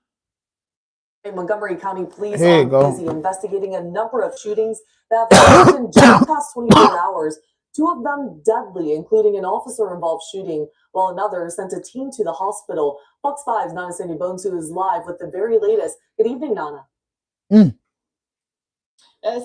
Montgomery County Police Here you are go. busy investigating a number of shootings that have occurred in just the past 24 hours. Two of them deadly, including an officer-involved shooting, while another sent a team to the hospital. Fox 5's Nana Sandy Bones, who is live with the very latest. Good evening, Nana.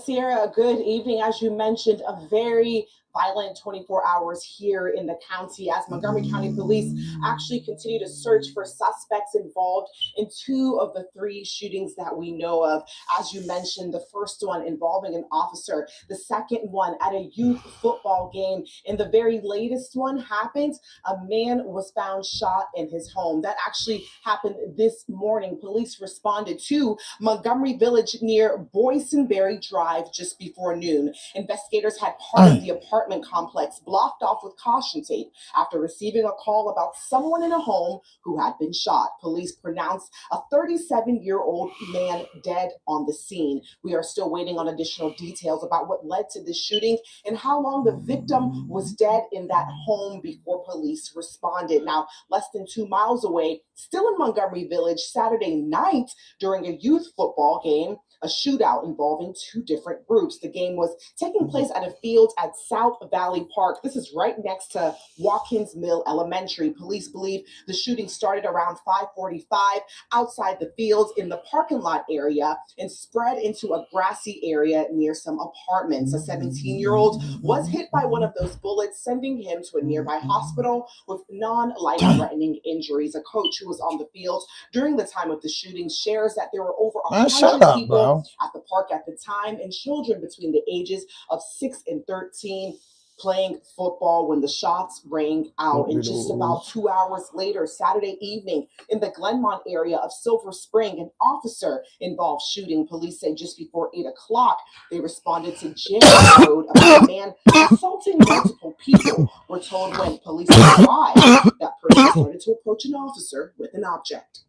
Sierra, good evening. As you mentioned, a very violent 24 hours here in the county as Montgomery County Police actually continue to search for suspects involved in two of the three shootings that we know of. As you mentioned, the first one involving an officer, the second one at a youth football game, and the very latest one happened. A man was found shot in his home. That actually happened this morning. Police responded to Montgomery Village near Boysenberry Drive just before noon. Investigators had part of the apartment complex blocked off with caution tape after receiving a call about someone in a home who had been shot. Police pronounced a 37-year-old man dead on the scene. We are still waiting on additional details about what led to this shooting and how long the victim was dead in that home before police responded. Now, less than 2 miles away, still in Montgomery Village, Saturday night during a youth football game, a shootout involving two different groups. The game was taking place at a field at South Valley Park. This is right next to Watkins Mill Elementary. Police believe the shooting started around 5:45 outside the fields in the parking lot area and spread into a grassy area near some apartments. A 17-year-old was hit by one of those bullets, sending him to a nearby hospital with non-life-threatening injuries. A coach who was on the field during the time of the shooting shares that there were over 100 people at the park at the time, and children between the ages of 6 and 13 playing football when the shots rang out. And just about 2 hours later, Saturday evening, in the Glenmont area of Silver Spring, an officer-involved shooting. Police say just before 8 o'clock, they responded to James Road about a man assaulting multiple people. We're told when police arrived, that person started to approach an officer with an object.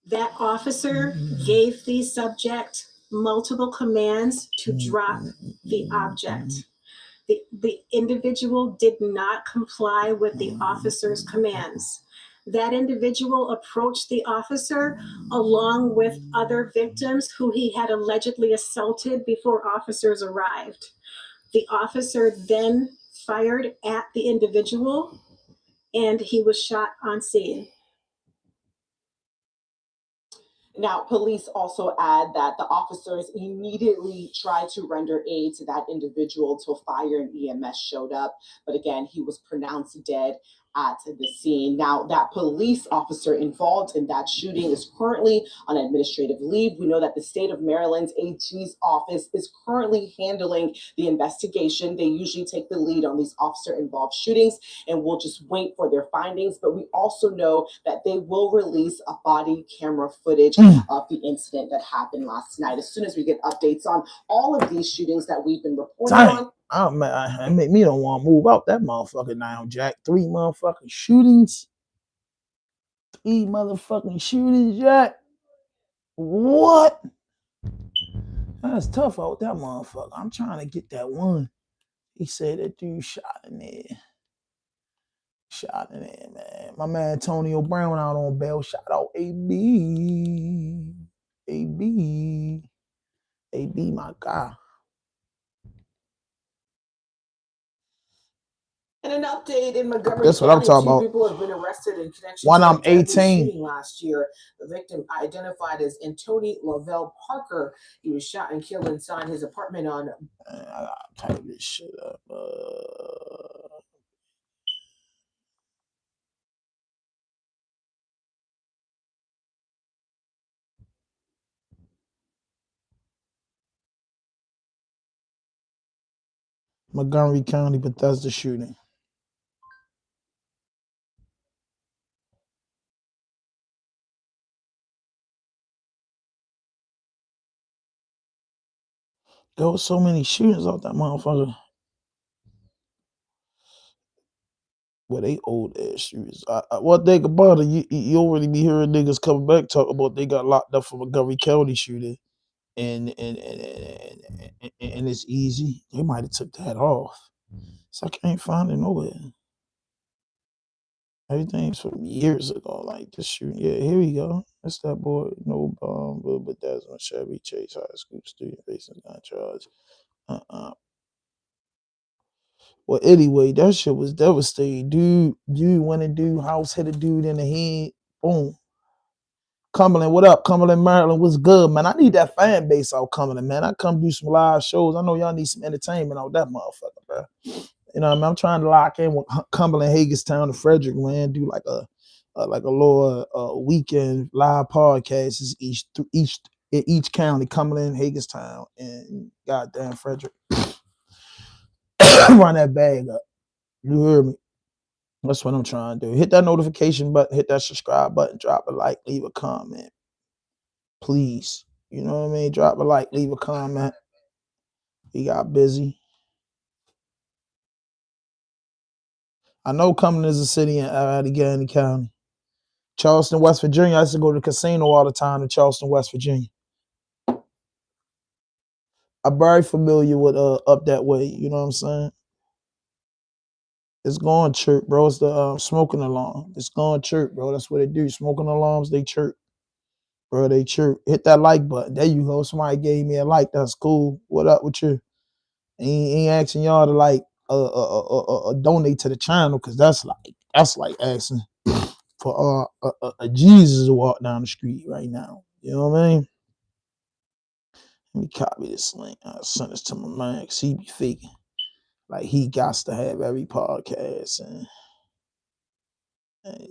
That officer gave the subject multiple commands to drop the object. The individual did not comply with the officer's commands. That individual approached the officer along with other victims who he had allegedly assaulted before officers arrived. The officer then fired at the individual and he was shot on scene. Now, police also add that the officers immediately tried to render aid to that individual till fire and EMS showed up. But again, he was pronounced dead at the scene. Now, that police officer involved in that shooting is currently on administrative leave. We know that the state of Maryland's AG's office is currently handling the investigation. They usually take the lead on these officer-involved shootings, and we'll just wait for their findings. But we also know that they will release a body camera footage of the incident that happened last night as soon as we get updates on all of these shootings that we've been reporting on. Oh man, it make me don't want to move out that motherfucker now, Jack. 3 motherfucking shootings. 3 motherfucking shootings, Jack. What? That's tough out that motherfucker. I'm trying to get that one. He said that dude shot in there. Shout in there, man. My man Antonio Brown out on bail. Shout out AB. AB. AB, my guy. And an update in Montgomery That's what I'm County, talking two about. people have been arrested in connection When to I'm a deadly 18. shooting last year. The victim, identified as Anthony Lavelle Parker, he was shot and killed inside his apartment on. I gotta type this shit up. Montgomery County, Bethesda shooting. There was so many shootings out that motherfucker. Well, they old ass shooters. What think about it? You already be hearing niggas coming back talk about they got locked up for Montgomery County shooting, and it's easy. They might have took that off. So I can't find it nowhere. Everything's from years ago, like this shooting. Yeah, here we go. That's that boy. No bomb, but that's when Chevy Chase High School student facing gun charge. Well, anyway, that shit was devastating. Dude went a dude house, hit a dude in the head. Boom. Cumberland, what up? Cumberland, Maryland, what's good, man? I need that fan base out Cumberland, man. I come do some live shows. I know y'all need some entertainment out that motherfucker, bro. You know what I mean? I'm trying to lock in with Cumberland, Hagerstown, and Frederick, man. Do like a little weekend live podcast in each county, Cumberland, Hagerstown, and goddamn Frederick. Run that bag up. You hear me? That's what I'm trying to do. Hit that notification button, hit that subscribe button, drop a like, leave a comment. Please. You know what I mean? Drop a like, leave a comment. We got busy. I know Cumberland is a city in Allegheny County. Charleston, West Virginia. I used to go to the casino all the time in Charleston, West Virginia. I'm very familiar with up that way. You know what I'm saying? It's going chirp, bro. It's the smoking alarm. It's going chirp, bro. That's what they do. Smoking alarms, they chirp. Bro, they chirp. Hit that like button. There you go. Somebody gave me a like. That's cool. What up with you? Ain't asking y'all to like donate to the channel, because that's like asking for a Jesus to walk down the street right now. You know what I mean? Let me copy this link. I'll send this to my man, because he be faking. Like he got to have every podcast and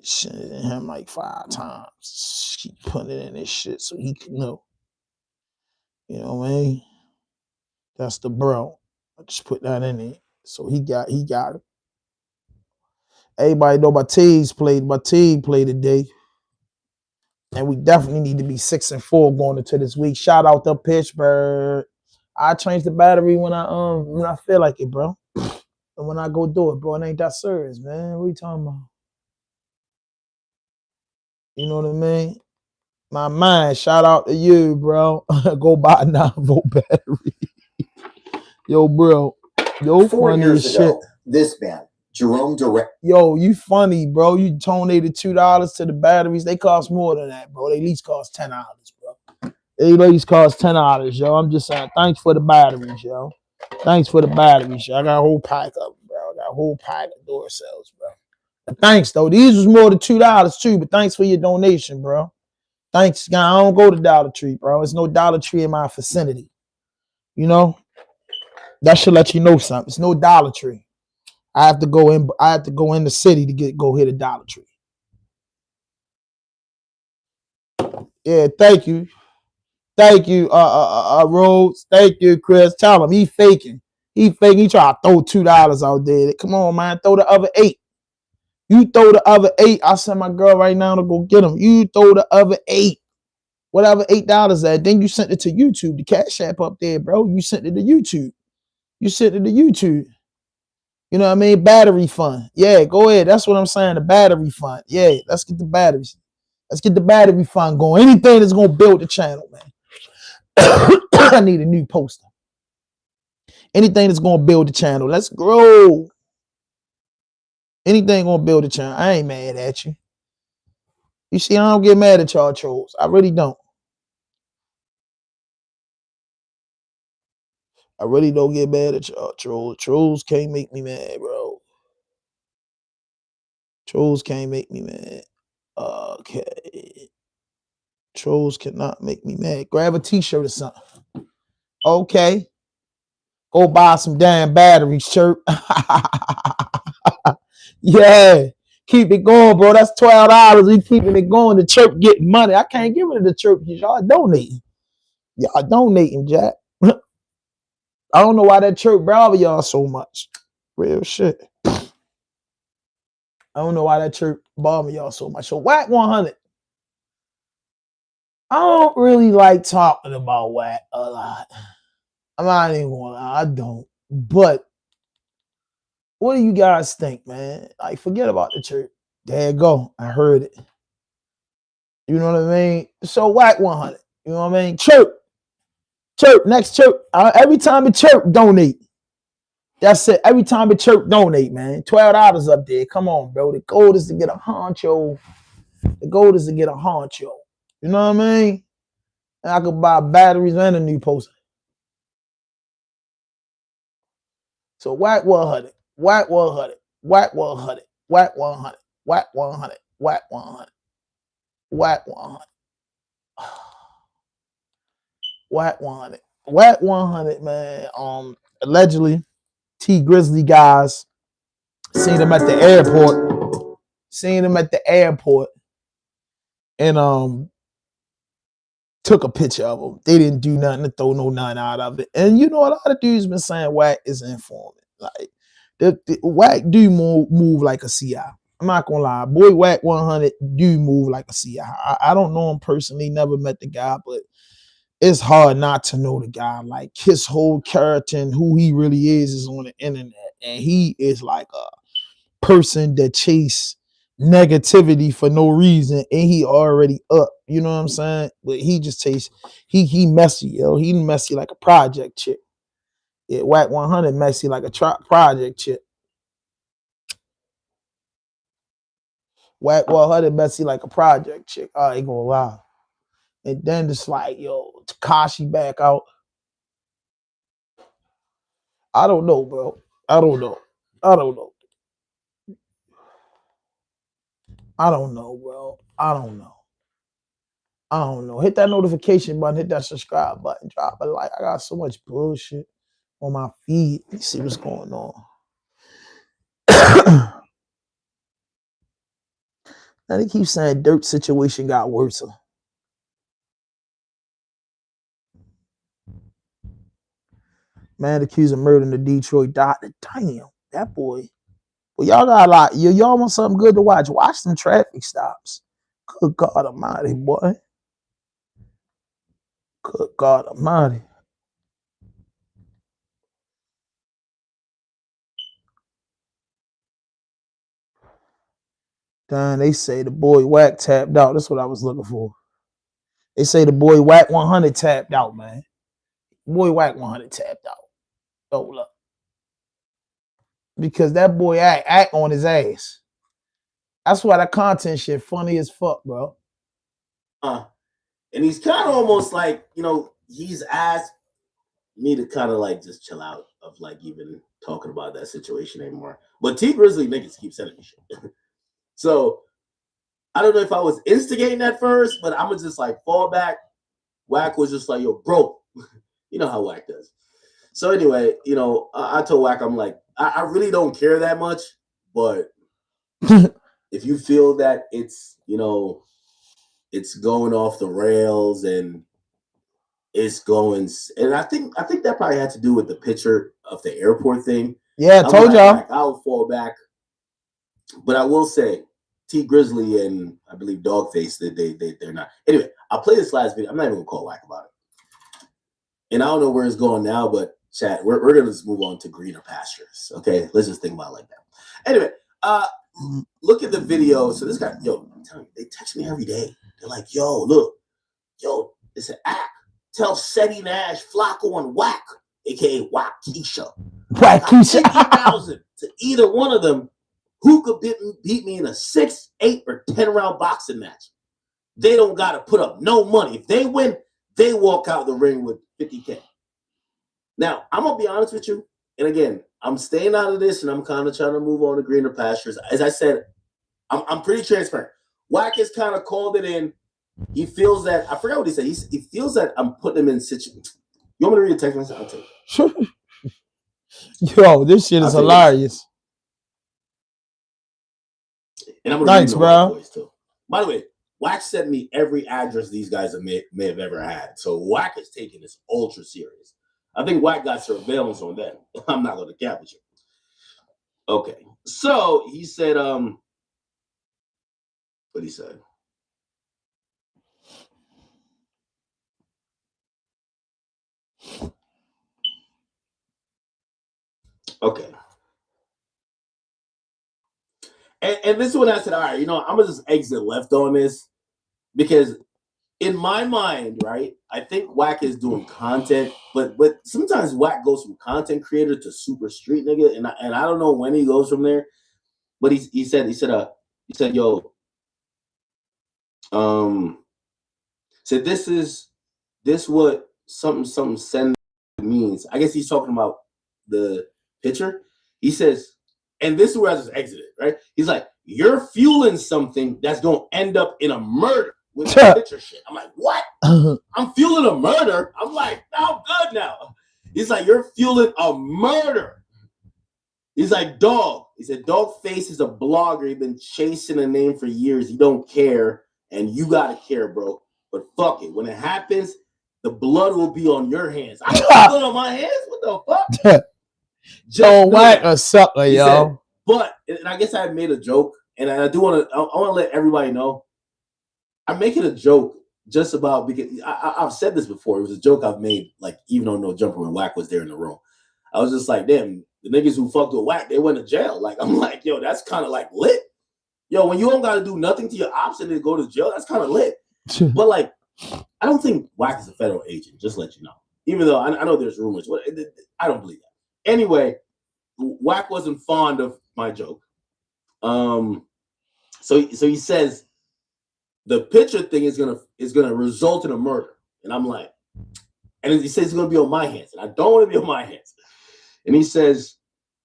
sending him like 5 times. Keep putting it in this shit so he can know. You know what I mean? That's the bro. I just put that in there. So he got it. Everybody know my team played today. And we definitely need to be 6-4 going into this week. Shout out to Pittsburgh. I change the battery when I feel like it, bro. And when I go do it, bro, it ain't that serious, man. What are you talking about? You know what I mean? My mind, shout out to you, bro. Go buy a 9-volt battery. Yo, bro. Yo, 4 funny years as ago, shit. this man, Jerome Direct. Yo, you funny, bro. You donated $2 to the batteries. They cost more than that, bro. They at least cost $10, bro. They at least cost $10, yo. I'm just saying, thanks for the batteries, yo. Thanks for the batteries, yo. I got a whole pack of them, bro. I got a whole pack of door cells, bro. But thanks, though. These was more than $2, too, but thanks for your donation, bro. Thanks, guy. I don't go to Dollar Tree, bro. There's no Dollar Tree in my vicinity. You know? That should let you know something. It's no Dollar Tree. I have to go in the city to go hit a Dollar Tree. Yeah, thank you. Thank you, Rhodes. Thank you, Chris. Tell him he faking. He faking. He try to throw $2 out there. Come on, man. Throw the other 8. You throw the other 8. I'll send my girl right now to go get him. You throw the other 8. Whatever $8 at. Then you sent it to YouTube. The Cash App up there, bro. You sent it to YouTube. You know what I mean? Battery fund. Yeah, go ahead. That's what I'm saying. The battery fund. Yeah, let's get the batteries. Let's get the battery fund going. Anything that's going to build the channel, man. I need a new poster. Anything that's going to build the channel. Let's grow. Anything gonna build a channel. I ain't mad at you. You see, I don't get mad at y'all trolls. I really don't. I really don't get mad at y'all trolls. Trolls can't make me mad, bro. Trolls can't make me mad. Okay. Trolls cannot make me mad. Grab a t-shirt or something. Okay. Go buy some damn batteries, chirp. Yeah. Keep it going, bro. That's $12. We keeping it going. The chirp getting money. I can't get rid of the chirp because y'all donating. Y'all donating, Jack. I don't know why that chirp bother y'all so much. Real shit. I don't know why that chirp bother y'all so much. So Whack 100. I don't really like talking about Whack a lot. I'm not even gonna lie, I don't. But what do you guys think, man? Like, forget about the chirp. There you go. I heard it. You know what I mean? So Whack 100. You know what I mean? Chirp. Chirp. Next chirp. Every time it chirp, donate. That's it. Every time it chirp, donate, man. $12 up there. Come on, bro. The goal is to get a honcho. The goal is to get a honcho. You know what I mean? And I could buy batteries and a new poster. So Whack 100. Whack 100. Whack 100. Whack 100. Whack 100. Whack 100. Whack 100. Whack 100. Whack 100, man. Allegedly, T Grizzly guys seen him at the airport. Seen him at the airport and took a picture of him. They didn't do nothing to throw no none out of it. And you know, a lot of dudes been saying Whack is an informant. Like the Whack do move like a CI. I'm not gonna lie. Boy, Whack 100 do move like a CI. I don't know him personally, never met the guy, but it's hard not to know the guy. Like his whole character and who he really is on the internet. And he is like a person that chase negativity for no reason, and he already up. You know what I'm saying? But he just tastes he messy, yo. He messy like a project chick. Yeah, Whack 100 messy like a project chick. Whack 100 messy like a project chick. I ain't gonna lie. And then it's like, yo, Takashi back out. I don't know, bro. I don't know, bro. I don't know. Hit that notification button. Hit that subscribe button. Drop a like. I got so much bullshit on my feed. Let's see what's going on. Now they keep saying Dirt situation got worse. Man accused of murder in the Detroit doctor. Damn, that boy. Well, y'all got a lot. Y'all want something good to watch. Watch some traffic stops. Good God Almighty, boy. Good God Almighty. Damn, they say the boy Whack tapped out. That's what I was looking for. They say the boy Whack 100 tapped out, man. Boy Whack 100 tapped out. Hold up. Because that boy act on his ass. That's why that content shit funny as fuck, bro. And he's kind of almost like, he's asked me to kind of like just chill out of like even talking about that situation anymore. But T Grizzly niggas keep sending me shit. So I don't know if I was instigating that first, but I'm gonna just like fall back. Whack was just like, yo, bro, you know how Whack does. So anyway, I told Whack, I'm like, I really don't care that much, but if you feel that it's, it's going off the rails and it's going, and I think that probably had to do with the picture of the airport thing. Yeah, I told y'all. I'll fall back, but I will say, T Grizzly and I believe Dogface, they're not. Anyway, I'll play this last video. I'm not even gonna call Whack about it, and I don't know where it's going now, but chat, we're gonna just move on to greener pastures. Okay, let's just think about it like that. Anyway, look at the video. So this guy, yo, I'm telling you, they text me every day. They're like, yo, look, yo, it's an act. Tell Seti Nash, Flacco, and Whack, aka Wackisha. Wackisha. 50,000 to either one of them who could beat me in a 6, 8, or 10 round boxing match. They don't got to put up no money. If they win, they walk out of the ring with 50K. Now, I'm going to be honest with you. And again, I'm staying out of this and I'm kind of trying to move on to greener pastures. As I said, I'm pretty transparent. Wack has kind of called it in. He feels that, I forgot what he said. He feels that I'm putting him in situation. You want me to read a text message? I'll take it. Yo, this shit is hilarious. And I'm going to read the white voice too. By the way, Wack sent me every address these guys may have ever had. So Wack is taking this ultra serious. I think Wack got surveillance on them. I'm not going to cap with you. Okay. So he said, what he said. Okay. And this is when I said, all right, I'm going to just exit left on this because in my mind, right, I think Wack is doing content, but sometimes Wack goes from content creator to super street nigga, and I don't know when he goes from there, but he said, yo, said this what something send means. I guess he's talking about the picture. He says, and this is where I just exited, right? He's like, you're fueling something that's gonna end up in a murder with the picture shit. I'm like, what? I'm fueling a murder? I'm like, no, I'm good now. He's like, you're fueling a murder. He's like, dog. He said, Dogface is a blogger. He's been chasing a name for years. He don't care, and you gotta care, bro. But fuck it. When it happens, the blood will be on your hands. I don't blood on my hands. What the fuck? Yo, Wack a sucker, yo. Said, but, and I guess I made a joke, and I do want to. I want to let everybody know. I'm making a joke just about because I've said this before. It was a joke I've made, like even on No Jumper when Wack was there in the room. I was just like, damn, the niggas who fucked with Wack, they went to jail. Like I'm like, yo, that's kind of like lit. Yo, when you don't got to do nothing to your ops and then go to jail, that's kind of lit. But like, I don't think Wack is a federal agent. Just let you know. Even though I know there's rumors, but I don't believe that. Anyway, Wack wasn't fond of my joke. So he says the picture thing is gonna result in a murder, and I'm like, and he says it's gonna be on my hands, and I don't want to be on my hands. And he says,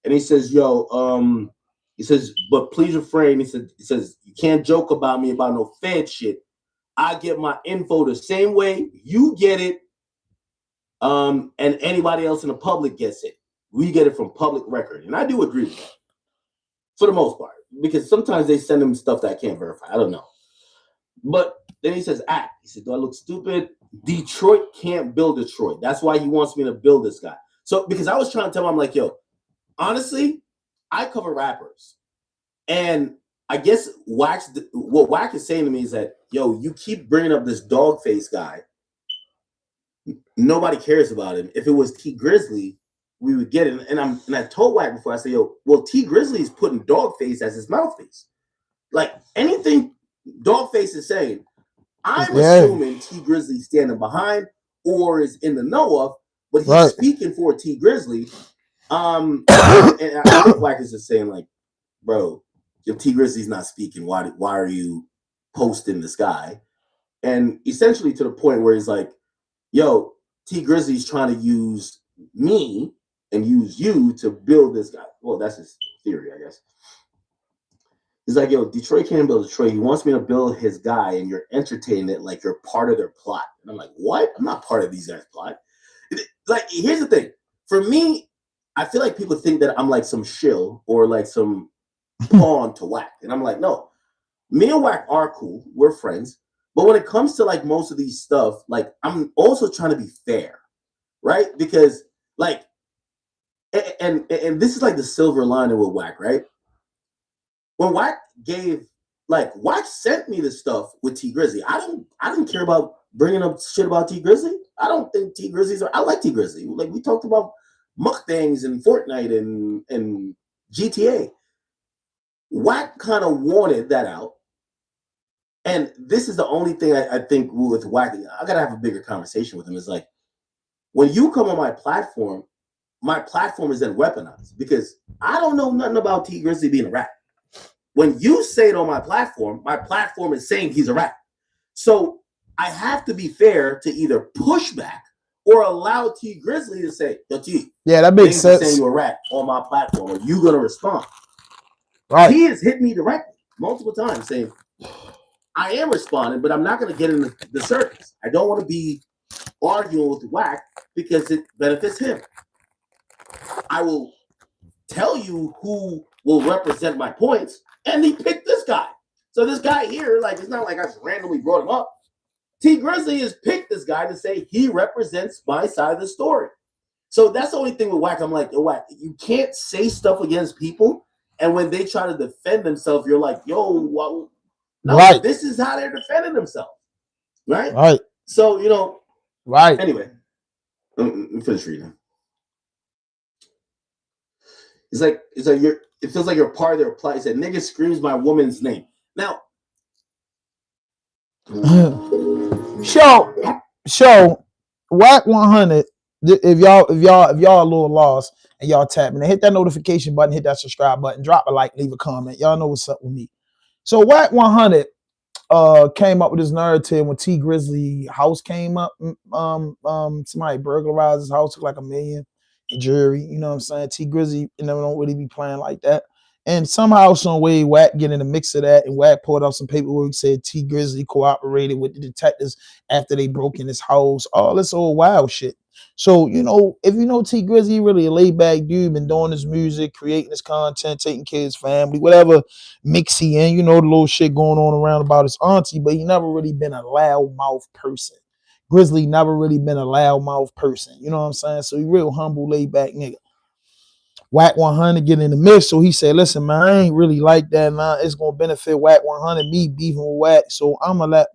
yo, he says, but please refrain. He says you can't joke about me about no Fed shit. I get my info the same way you get it, and anybody else in the public gets it. We get it from public record, and I do agree with that for the most part because sometimes they send them stuff that I can't verify. I don't know, but then he says, "Act." He said, "Do I look stupid? Detroit can't build Detroit. That's why he wants me to build this guy." So because I was trying to tell him, I'm like, yo, honestly, I cover rappers, and I guess what Wack is saying to me is that, yo, you keep bringing up this Dogface guy. Nobody cares about him. If it was T Grizzly, we would get it. And I told Wack before, I said, yo, well, T Grizzly is putting Dogface as his mouthpiece. Like anything Dogface is saying, I'm assuming T Grizzly standing behind or is in the know of, but he's speaking for T Grizzly. And I think Wack is just saying, like, bro, if T Grizzly's not speaking, why are you posting this guy? And essentially to the point where he's like, yo, T Grizzly's trying to use me and use you to build this guy. Well, that's his theory, I guess. He's like, yo, Detroit can't build Detroit. He wants me to build his guy, and you're entertaining it like you're part of their plot. And I'm like, what? I'm not part of these guys' plot. Like, here's the thing. For me, I feel like people think that I'm like some shill or like some pawn to Wack. And I'm like, no. Me and Wack are cool. We're friends. But when it comes to like most of these stuff, like I'm also trying to be fair, right? Because like, and this is like the silver lining with Wack, right? When Wack Wack sent me the stuff with T Grizzly. I didn't care about bringing up shit about T Grizzly. I don't think T Grizzly's. I like T Grizzly. Like we talked about mukbangs and Fortnite and GTA. Wack kind of wanted that out. And this is the only thing I think with Wack, I gotta have a bigger conversation with him. Is like, when you come on my platform is then weaponized because I don't know nothing about T Grizzly being a rapper. when you say it on my platform is saying he's a rat. So I have to be fair to either push back or allow T Grizzly to say, yo, T, yeah, that makes sense. Saying you're a rat on my platform. Are you going to respond? Right. He has hit me directly multiple times saying, I am responding, but I'm not going to get in the circus. I don't want to be arguing with Whack because it benefits him. I will tell you who will represent my points, and he picked this guy. So this guy here, like, it's not like I just randomly brought him up. T Grizzly has picked this guy to say he represents my side of the story. So that's the only thing with Whack. I'm like, yo, Whack, you can't say stuff against people, and when they try to defend themselves, you're like, yo, well, no, right. This is how they're defending themselves, right? Right. So, you know, right. Anyway, let me finish reading. It's like you're. It feels like you're part of their plot. He said, "Nigga screams my woman's name." Now, show Whack 100. If y'all a little lost and y'all tapping, hit that notification button, hit that subscribe button, drop a like, leave a comment. Y'all know what's up with me. So Whack 100 came up with this narrative when T Grizzly house came up. Somebody burglarized his house, took like $1 million in jewelry. You know what I'm saying? T Grizzly, don't really be playing like that. And somehow, some way, Whack get in the mix of that, and Whack pulled out some paperwork, said T Grizzly cooperated with the detectives after they broke in his house. All this old wild shit. So, if you know T Grizzly, really a laid back dude, been doing his music, creating his content, taking care of his family, whatever mix he in, the little shit going on around about his auntie, but he never really been a loudmouth person. Grizzly never really been a loudmouth person. You know what I'm saying? So he real humble, laid back nigga. Whack 100 get in the mix, so he said, listen, man, I ain't really like that. Nah, it's going to benefit Whack 100, me beefing with Whack, so I'm going to let,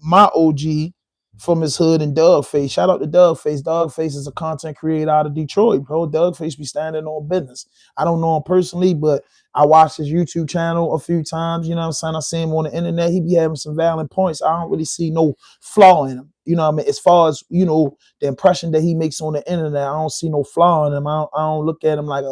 my OG from his hood and Dougface. Shout out to Dougface. Dougface is a content creator out of Detroit, bro. Dougface be standing on business. I don't know him personally, but I watched his YouTube channel a few times. You know what I'm saying? I see him on the internet. He be having some valid points. I don't really see no flaw in him. You know what I mean? As far as, the impression that he makes on the internet, I don't see no flaw in him. I don't look at him like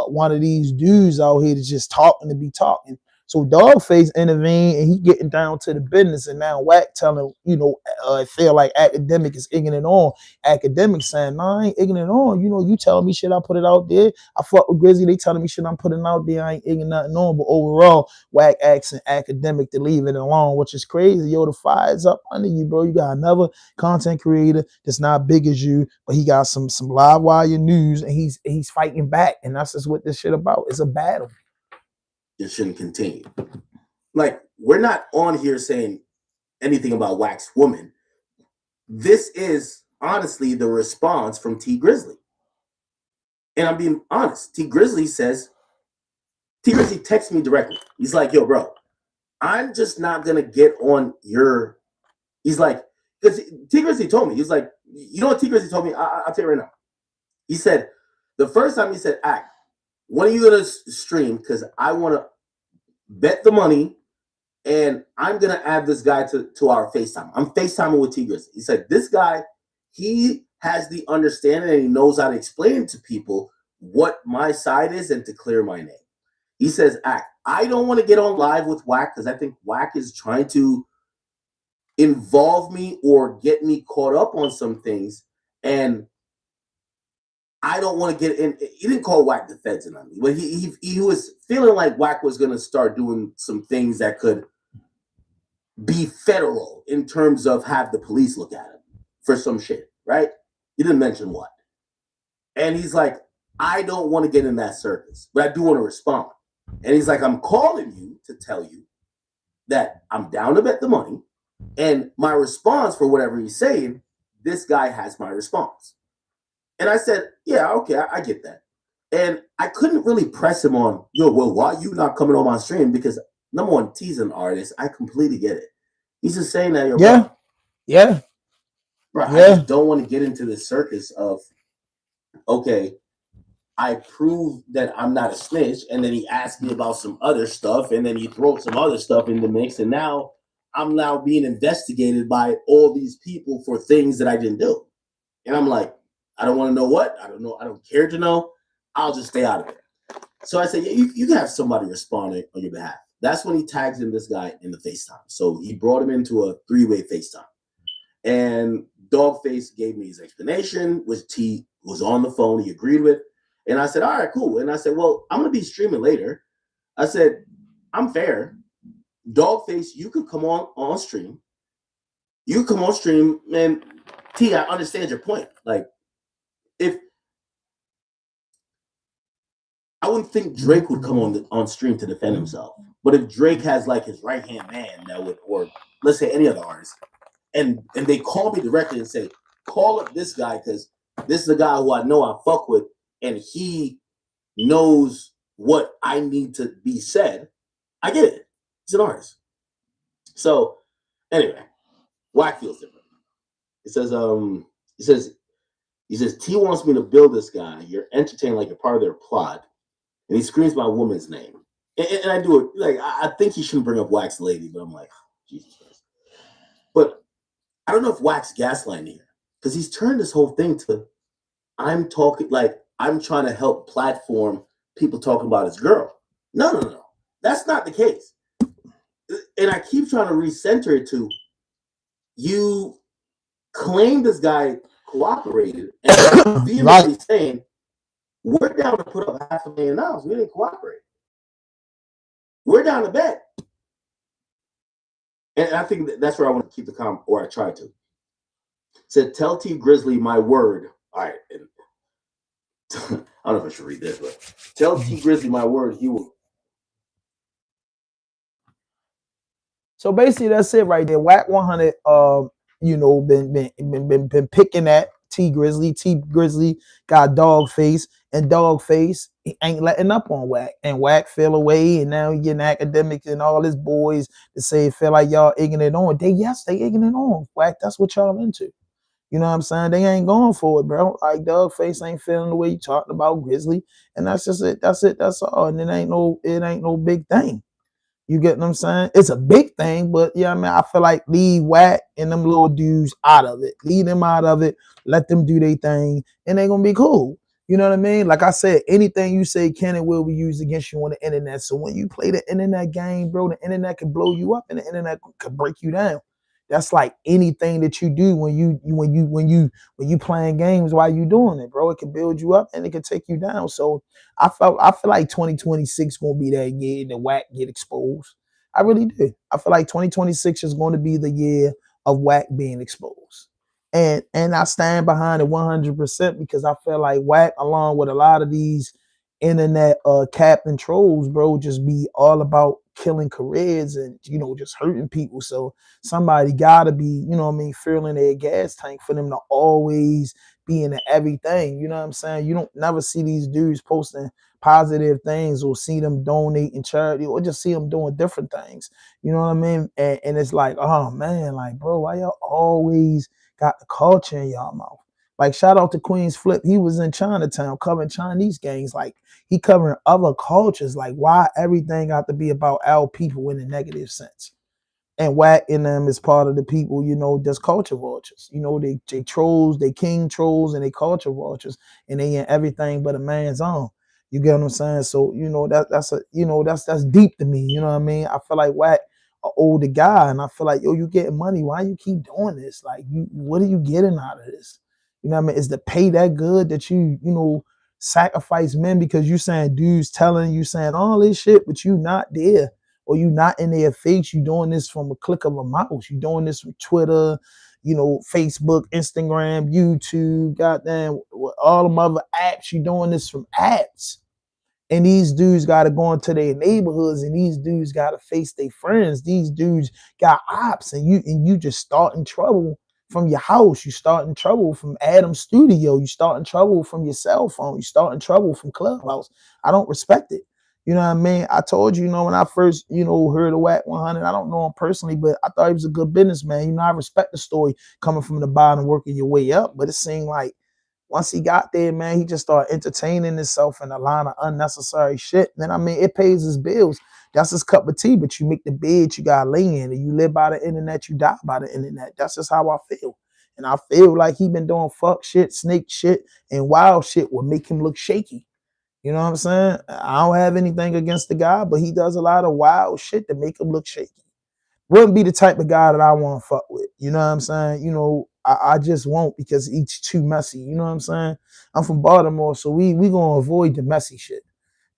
one of these dudes out here that's just talking to be talking. So Dogface intervened and he getting down to the business, and now Whack telling, I feel like Academic is egging it on. Academic saying, nah, I ain't egging it on. You telling me shit, I put it out there. I fuck with Grizzly, they telling me shit I'm putting out there. I ain't egging nothing on. But overall, Whack asking Academic to leave it alone, which is crazy. Yo, the fire's up under you, bro. You got another content creator that's not big as you, but he got some live wire news, and he's fighting back. And that's just what this shit about. It's a battle. It shouldn't continue. Like, we're not on here saying anything about Whack's woman. This is honestly the response from T Grizzly. And I'm being honest. T Grizzly texts me directly. He's like, yo, bro, I'm just not going to get on your. He's like, because T Grizzly told me, he's like, you know what T Grizzly told me? I'll tell you right now. He said, the first time he said, Act, when are you going to stream? Because I want to bet the money, and I'm going to add this guy to our FaceTime. I'm FaceTiming with T Grizzly. He said, this guy, he has the understanding and he knows how to explain to people what my side is and to clear my name. He says, Act, I don't want to get on live with Whack because I think Whack is trying to involve me or get me caught up on some things, and I don't want to get in. He didn't call Whack the feds in on me, but he was feeling like Whack was going to start doing some things that could be federal in terms of have the police look at him for some shit, right? He didn't mention what. And he's like, I don't want to get in that circus, but I do want to respond. And he's like, I'm calling you to tell you that I'm down to bet the money, and my response for whatever he's saying, this guy has my response. And I said, yeah, okay, I get that. And I couldn't really press him on, yo, well, why are you not coming on my stream? Because number one, he's an artist. I completely get it. He's just saying that, yo, yeah, bro. Yeah. Bro, Yeah. I just don't want to get into the circus of, okay, I prove that I'm not a snitch, and then he asked me about some other stuff, and then he throw some other stuff in the mix, and now I'm now being investigated by all these people for things that I didn't do. And I'm like, I don't want to know what. I don't know. I don't care to know. I'll just stay out of it. So I said, yeah, you can have somebody responding on your behalf. That's when he tags in this guy in the FaceTime. So he brought him into a 3-way FaceTime. And Dogface gave me his explanation, which T was on the phone, he agreed with. And I said, all right, cool. And I said, well, I'm going to be streaming later. I said, I'm fair. Dogface, you could come on stream. You come on stream, and T, I understand your point. Like, if I wouldn't think Drake would come on stream to defend himself, but if Drake has like his right hand man that would, or let's say any other artist, and they call me directly and say, call up this guy because this is the guy who I know I fuck with, and he knows what I need to be said. I get it. He's an artist. So anyway, Wack feels different. It says, he says, T wants me to build this guy. You're entertained like you're part of their plot. And he screams my woman's name. And I do it, like, I think he shouldn't bring up Wack's lady, but I'm like, oh, Jesus Christ. But I don't know if Wack's gaslighting here, because he's turned this whole thing to, I'm trying to help platform people talking about his girl. No. That's not the case. And I keep trying to recenter it to, you claim this guy cooperated, and vehemently saying, we're down to put up $500,000. We didn't cooperate. We're down to bet. And I think that's where I want to keep the comment, or I try to. Said, tell T Grizzly my word. All right. And I don't know if I should read this, but tell T Grizzly my word. He will. So basically, that's it right there. Wack 100, been picking at T Grizzly. T Grizzly got Dogface, and Dogface ain't letting up on Wack, and Wack fell away, and now he getting academics and all his boys to say feel like y'all egging it on. They egging it on. Wack, that's what y'all into. You know what I'm saying? They ain't going for it, bro. Like Dogface ain't feeling the way you talking about Grizzly, and that's just it. That's it. That's all. And it ain't no big thing. You get what I'm saying? It's a big thing, but yeah, I mean, I feel like leave Wack and them little dudes out of it. Leave them out of it. Let them do their thing, and they gonna be cool. You know what I mean? Like I said, anything you say can and will be used against you on the internet. So when you play the internet game, bro, the internet can blow you up, and the internet can break you down. That's like anything that you do when you playing games while you doing it, bro. It can build you up and it can take you down. So I feel like 2026 gonna be that year that Wack get exposed. I really do. I feel like 2026 is going to be the year of Wack being exposed. And I stand behind it 100% because I feel like Wack, along with a lot of these internet captain trolls, bro, just be all about killing careers and just hurting people. So somebody gotta be, filling their gas tank for them to always be in everything. You know what I'm saying? You don't never see these dudes posting positive things or see them donating charity or just see them doing different things. You know what I mean? And it's like, oh man, like, bro, why y'all always got the culture in y'all mouth? Like, shout out to Queen's Flip. He was in Chinatown covering Chinese gangs. Like, he covering other cultures. Like, why everything got to be about our people in a negative sense? And Wack in them is part of the people, that's culture vultures. They trolls, they king trolls, and they culture vultures, and they in everything but a man's own. You get what I'm saying? So, that's deep to me. You know what I mean? I feel like Wack, an older guy, and I feel like, yo, you getting money. Why you keep doing this? Like, what are you getting out of this? You know what I mean? Is the pay that good that you sacrifice men because you saying dudes telling you saying all this shit, but you not there? Or you not in their face, you doing this from a click of a mouse. You doing this from Twitter, Facebook, Instagram, YouTube, goddamn, all them other apps. You doing this from apps. And these dudes got to go into their neighborhoods, and these dudes got to face their friends. These dudes got ops, and you just starting trouble from your house. You starting trouble from Adam's studio. You starting trouble from your cell phone. You starting trouble from Clubhouse. I don't respect it. You know what I mean? I told you, when I first, heard of Wack 100, I don't know him personally, but I thought he was a good businessman. I respect the story coming from the bottom, working your way up. But it seemed like once he got there, man, he just started entertaining himself in a line of unnecessary shit. Then, it pays his bills. That's his cup of tea. But you make the bed, you got to lay in. And you live by the internet, you die by the internet. That's just how I feel. And I feel like he been doing fuck shit, snake shit, and wild shit will make him look shaky. You know what I'm saying? I don't have anything against the guy, but he does a lot of wild shit to make him look shaky. Wouldn't be the type of guy that I want to fuck with. You know what I'm saying? You know, I just won't because he's too messy. You know what I'm saying? I'm from Baltimore, so we gonna avoid the messy shit.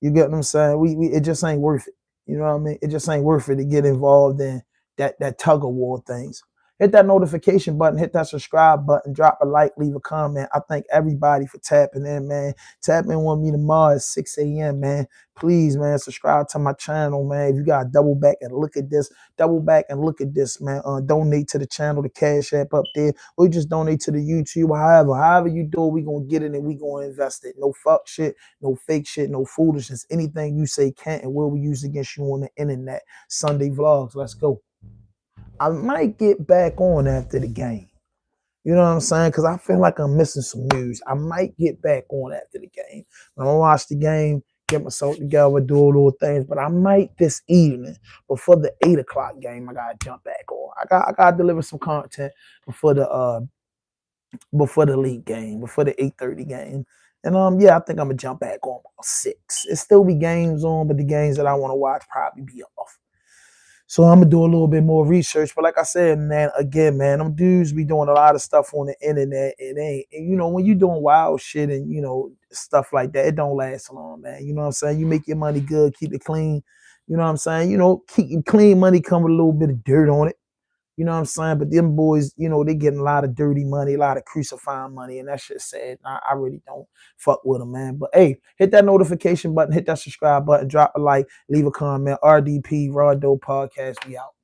You get what I'm saying? We it just ain't worth it. You know what I mean? It just ain't worth it to get involved in that tug of war things. Hit that notification button, hit that subscribe button, drop a like, leave a comment. I thank everybody for tapping in, man. Tap in with me tomorrow at 6 a.m., man. Please, man, subscribe to my channel, man. If you gotta double back and look at this, man. Donate to the channel, the Cash App up there, or just donate to the YouTube. However you do it, we gonna get it and we gonna invest it. No fuck shit, no fake shit, no foolishness. Anything you say can't and will be used against you on the internet. Sunday vlogs, let's go. I might get back on after the game. You know what I'm saying? Because I feel like I'm missing some news. I might get back on after the game. I'm going to watch the game, get myself together, do all little things. But I might this evening, before the 8 o'clock game, I got to jump back on. I got to deliver some content before the league game, before the 8:30 game. And yeah, I think I'm going to jump back on about 6. It still be games on, but the games that I want to watch probably be off. So I'm gonna do a little bit more research. But like I said, man, again, man, them dudes be doing a lot of stuff on the internet. And you know, when you doing wild shit and, you know, stuff like that, it don't last long, man. You know what I'm saying? You make your money good, keep it clean. You know what I'm saying? You know, keep clean money come with a little bit of dirt on it. You know what I'm saying? But them boys, you know, they getting a lot of dirty money, a lot of crucifying money, and that shit sad. I really don't fuck with them, man. But hey, hit that notification button, hit that subscribe button, drop a like, leave a comment. RDP, Raw Dope Podcast, we out.